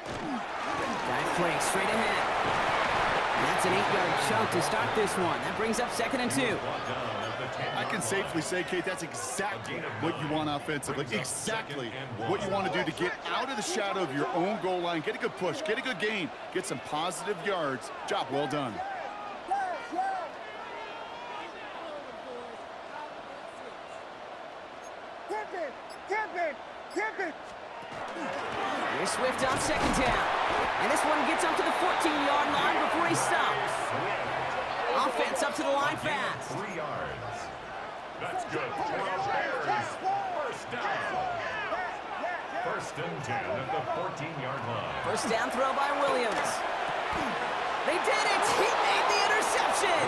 Dive play straight ahead. And that's an 8-yard chunk to start this one. That brings up 2nd and 2. I can safely say, Kate, that's exactly what you want offensively. Exactly what you want to do to get out of the shadow of your own goal line, get a good push, get a good gain, get some positive yards. Job well done. Tip it! Here's Swift on 2nd down. And this one gets up to the 14-yard line before he stops. Offense up to the line fast. 3 yards. That's good for the Bears. First down. First and 10 at the 14-yard line. First down throw by Williams. They did it! He made the interception!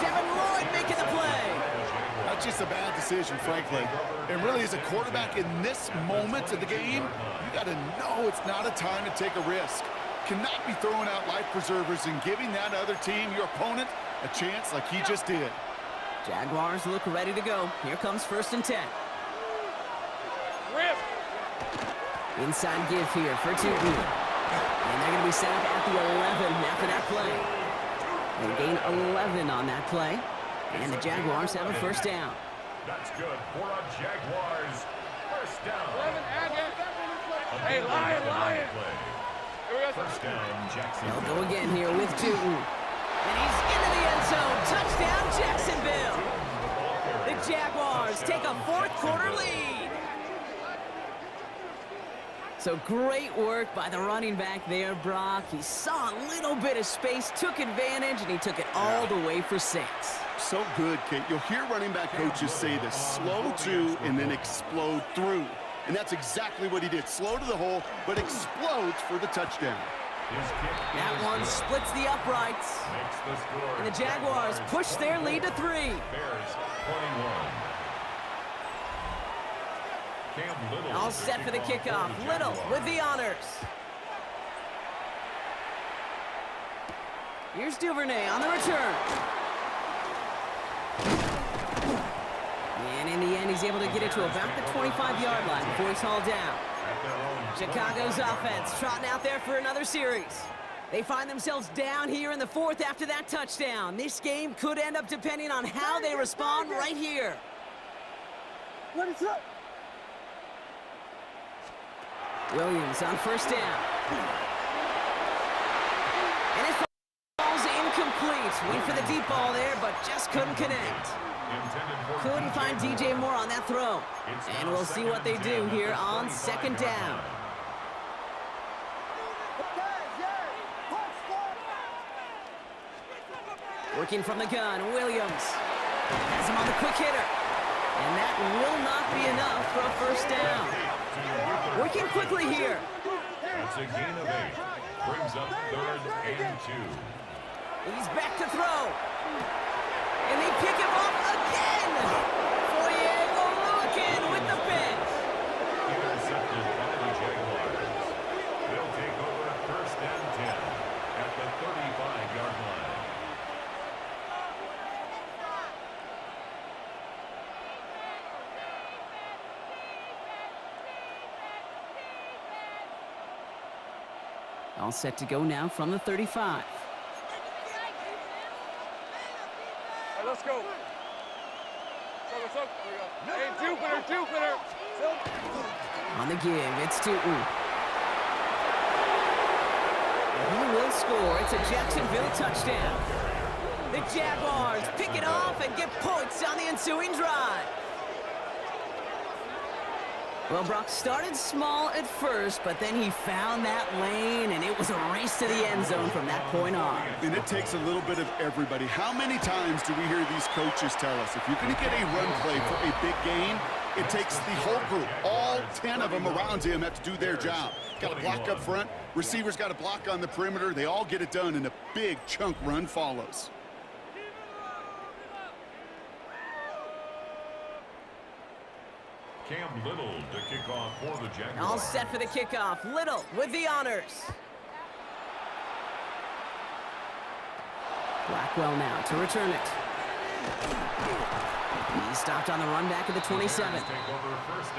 Devin Lloyd making the play. That's just a bad decision, frankly. And really, as a quarterback in this moment of the game, you got to know it's not a time to take a risk. Cannot be throwing out life preservers and giving that other team, your opponent, a chance like he just did. Jaguars look ready to go. Here comes 1st and 10. Rip! Inside give here for Tutu. And they're going to be set up at the 11 after that play. They gain 11 on that play. And the Jaguars have a first down. That's good for a Jaguars. First down. 11, add it. Hey, Lion! First down, Jackson. They'll go again here with Tutu. And he's into the end zone. Touchdown, Jacksonville. The Jaguars take a 4th quarter lead. So great work by the running back there, Brock. He saw a little bit of space, took advantage, and he took it all the way for 6. So good, Kate. You'll hear running back coaches say this: slow to and then explode through. And that's exactly what he did. Slow to the hole, but explodes for the touchdown. That one splits the uprights. And the Jaguars push their lead to 3. Bears 21. All set for the kickoff. Little with the honors. Here's Duvernay on the return. And in the end, he's able to get it to about the 25-yard line before he's hauled down. Chicago's offense trotting out there for another series. They find themselves down here in the 4th after that touchdown. This game could end up depending on how they respond right here. What is up? Williams on first down. And it falls incomplete. Went for the deep ball there, but just couldn't connect. Couldn't find DJ Moore on that throw. And we'll see what they do here on second down. Working from the gun, Williams has him on the quick hitter. And that will not be enough for a first down. Working quickly here. That's a gain of 8. Brings up 3rd and 2. He's back to throw. And they pick him off again. Foye Oluwakin with the pick. Intercepted by the Jaguars. They'll take over 1st and 10 at the 35-yard line. All set to go now from the 35. All right, let's go. Let's go. Hey, Jupiter. On the give, it's Tootin. He will score. It's a Jacksonville touchdown. The Jaguars pick it off and get points on the ensuing drive. Well, Brock started small at first, but then he found that lane, and it was a race to the end zone from that point on. And it takes a little bit of everybody. How many times do we hear these coaches tell us, if you're going to get a run play for a big gain, it takes the whole group. All 10 of them around him have to do their job. Got to block up front. Receivers got to block on the perimeter. They all get it done, and a big chunk run follows. Cam Little to kick off for the Jaguars. All set for the kickoff. Little with the honors. Blackwell now to return it. He stopped on the run back of the 27.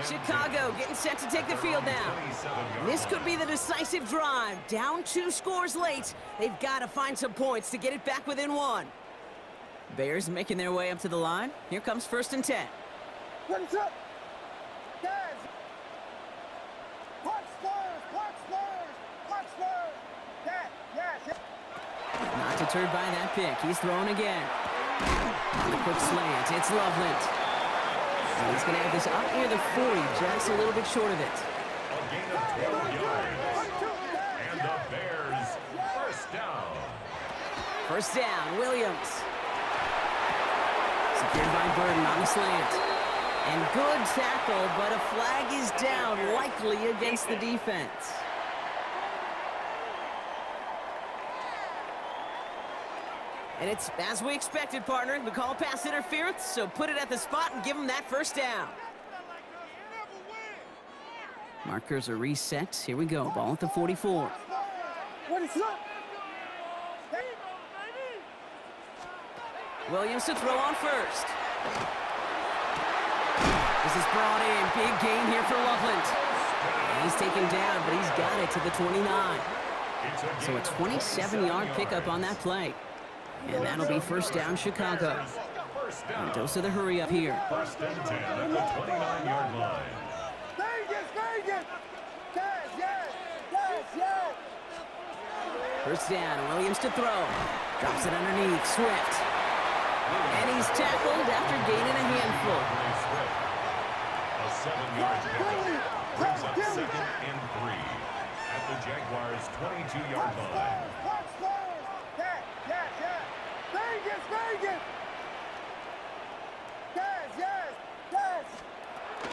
Chicago getting set to take the field now. This could be the decisive drive. Down 2 scores late. They've got to find some points to get it back within 1. Bears making their way up to the line. Here comes 1st and 10. What's up? Not deterred by that pick. He's throwing again. On the quick slant, it's Loveland. And he's going to have this up near the 40, just a little bit short of it. A gain of 12 yards. And the Bears, 1st down. 1st down, Williams. Secured by Burden on the slant. And good tackle, but a flag is down, likely against the defense. And it's as we expected, partner. We call pass interference, so put it at the spot and give them that 1st down. Markers are reset. Here we go. Ball at the 44. What is up? Williams to throw on 1st. This is brought in. Big gain here for Loveland. And he's taken down, but he's got it to the 29. So a 27-yard pickup on that play. And that'll be 1st down, Chicago. And dose of the hurry up here. 1st and 10 at the 29-yard line. Vegas! Yes! 1st down, Williams to throw. Drops it underneath, Swift. And he's tackled after gaining a handful. A 7-yard pickup brings up 2nd and 3 at the Jaguars' 22-yard line. Vegas! Yes!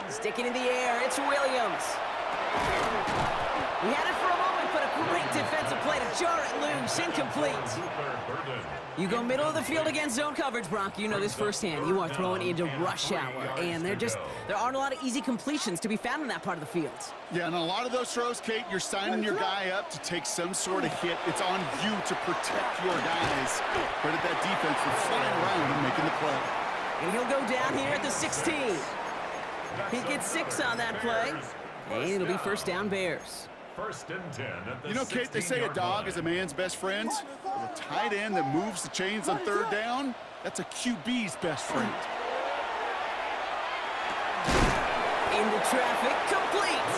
Sticking in the air, it's Williams. He had it for a moment, but a great defensive play to jar it loose, incomplete. You go middle of the field against zone coverage, Brock. You know this firsthand. You are throwing into rush hour, and there aren't a lot of easy completions to be found in that part of the field. Yeah, and a lot of those throws, Kate, you're signing your guy up to take some sort of hit. It's on you to protect your guys. Credit that defense for flying around and making the play. And he'll go down here at the 16. He gets 6 on that play, and it'll be 1st down, Bears. 1st and 10 at the You know, Kate, they say a dog is a man's best friend. Well, a tight end that moves the chains on 3rd down, that's a QB's best friend. Into traffic, complete.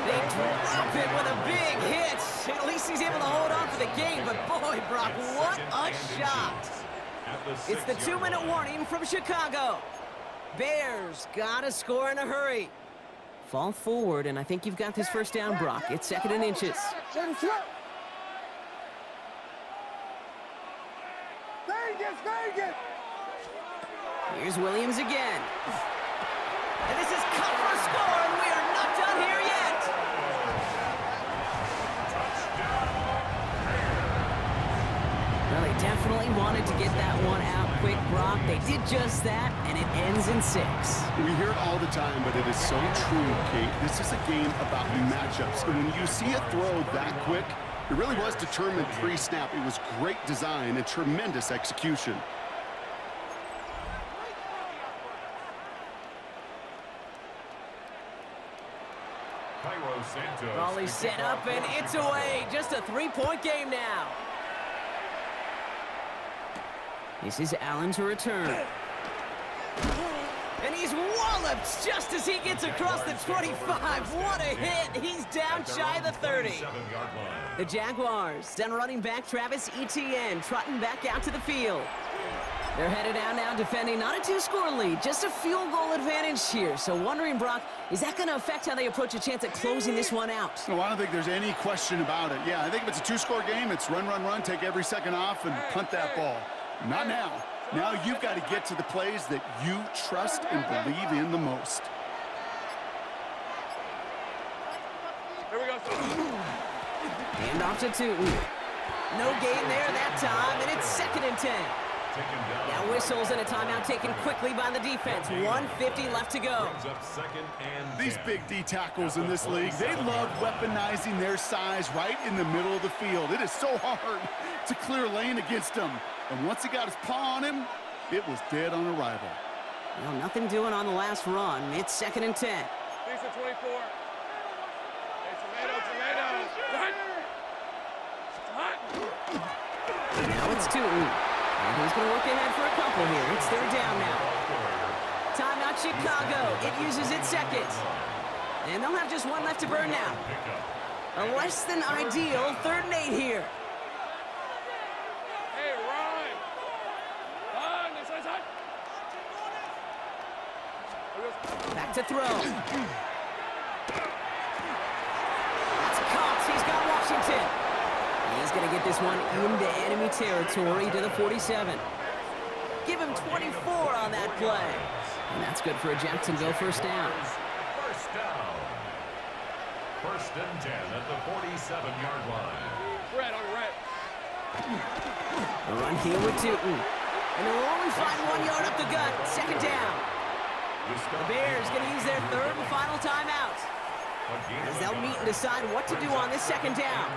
They drop it with a big hit. At least he's able to hold on for the game, but boy, Brock, what a shot. It's the 2-minute warning from Chicago. Bears gotta score in a hurry. Fall forward, and I think you've got this first down, Brock. It's 2nd and inches. Vegas! Here's Williams again. And this is cut for a score, and we are not done here yet. Well, they definitely wanted to get that one out quick, Brock. They did just that, and it ends in 6. We hear it all the time, but it is so true, Kate. This is a game about matchups. And when you see a throw that quick, it really was determined pre-snap. It was great design and tremendous execution. Cairo Santos. Raleigh set up, and it's away. Just a 3-point game now. This is Allen to return. And he's walloped just as he gets across the 25. What a hit. He's down shy of the 30. The Jaguars, down running back Travis Etienne, trotting back out to the field. They're headed out now defending not a 2-score lead, just a field goal advantage here. So wondering, Brock, is that going to affect how they approach a chance at closing this one out? No, I don't think there's any question about it. Yeah, I think if it's a 2-score game, it's run, take every second off, and punt that ball. Not now. Now you've got to get to the plays that you trust and believe in the most. Here we go. Hand off to Tootin. No gain there that time, and it's 2nd and 10. Now whistles and a timeout taken quickly by the defense. 1:50 left to go. These big D tackles in this league, they love weaponizing their size right in the middle of the field. It is so hard to clear lane against them. And once he got his paw on him, it was dead on arrival. Well, nothing doing on the last run. It's 2nd and 10. Decent 24. Hey, tomato. Hot. Now it's Tootin. And he's going to look ahead for a couple here. It's 3rd down now. Timeout Chicago. It uses its 2nd. And they'll have just one left to burn now. A less than ideal 3rd and 8 here. Hey, Ryan. Ryan, this is hot. Back to throw. That's Cox. He's got Washington. He's going to get this one into enemy territory to the 47. Give him 24 on that play. And that's good for a Jacksonville first down. First down. 1st and 10 at the 47-yard line. Red on red. A run here with Tootin. And they'll only find 1 yard up the gut. 2nd down. The Bears going to use their 3rd and final timeout, as they'll meet and decide what to do on this 2nd down.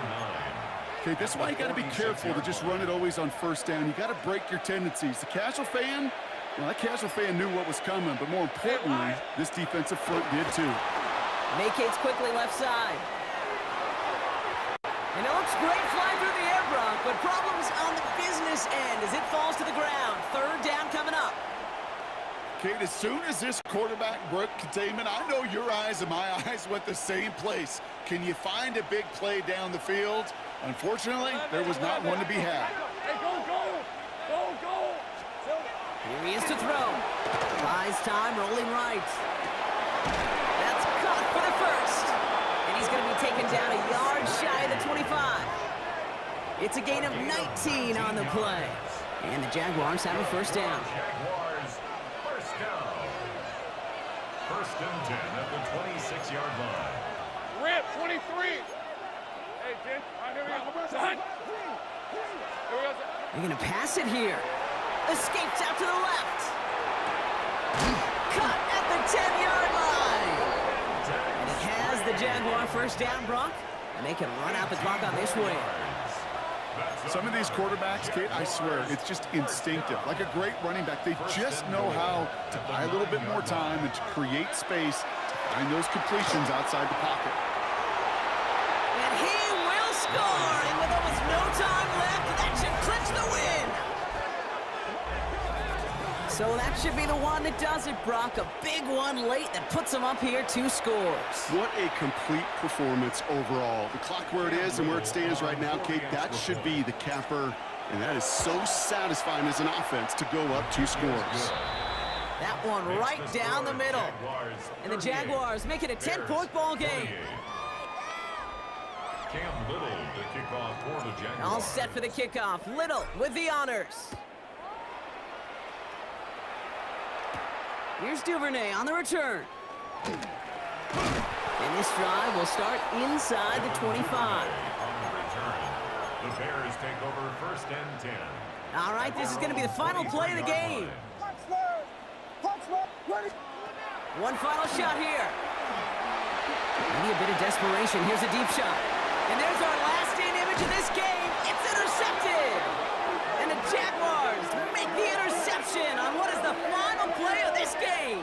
Okay, that's why you got to be careful to just run it always on 1st down. You got to break your tendencies. The casual fan, well, that casual fan knew what was coming, but more importantly, this defensive front did too. Vacates quickly left side. And it looks great flying through the air, Brock, but problems on the business end as it falls to the ground. 3rd down coming up. Kate, as soon as this quarterback broke containment, I know your eyes and my eyes went the same place. Can you find a big play down the field? Unfortunately, there was not one to be had. Hey, go. Here he is to throw. Buys time, rolling right. That's caught for the 1st. And he's going to be taken down a yard shy of the 25. It's a gain of 19 on the play. And the Jaguars have a 1st down. Jaguars, 1st down. 1st and 10 at the 26-yard line. Rip, 23. Hey, Jen. All right, here we go. Son. Here we go. They're going to pass it here. Escapes out to the left. Cut at the 10-yard line. And it has the Jaguar 1st down, Brock. And they can run out the clock on this win. Some of these quarterbacks, Kate, I swear, it's just instinctive. Like a great running back, they just know how to buy a little bit more time and to create space to find those completions outside the pocket. And he will score! And with almost no time left, that should clinch the win! So that should be the one that does it, Brock. A big one late that puts them up here 2 scores. What a complete performance overall. The clock where it is and where it stands right now, Kate, that should be the capper. And that is so satisfying as an offense to go up 2 scores. That one right down the middle. And the Jaguars make it a 10-point ball game. Cam Little to kick off for the Jaguars. All set for the kickoff. Little with the honors. Here's Duvernay on the return. And this drive will start inside the 25. On the return, the Bears take over 1st and 10. All right, this is going to be the final play of the game. One final shot here. Maybe a bit of desperation. Here's a deep shot. And there's our last-in image of this game. It's intercepted. And the Jaguars make the interception on what is the final play of this game.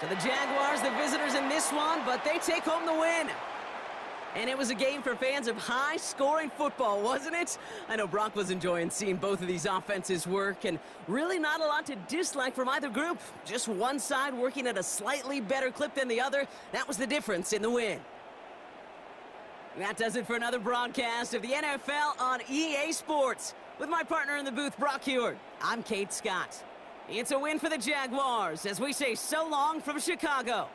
So the Jaguars, the visitors in this one, but they take home the win. And it was a game for fans of high-scoring football, wasn't it? I know Brock was enjoying seeing both of these offenses work, and really not a lot to dislike from either group. Just one side working at a slightly better clip than the other. That was the difference in the win. That does it for another broadcast of the NFL on EA Sports. With my partner in the booth, Brock Huard, I'm Kate Scott. It's a win for the Jaguars as we say so long from Chicago.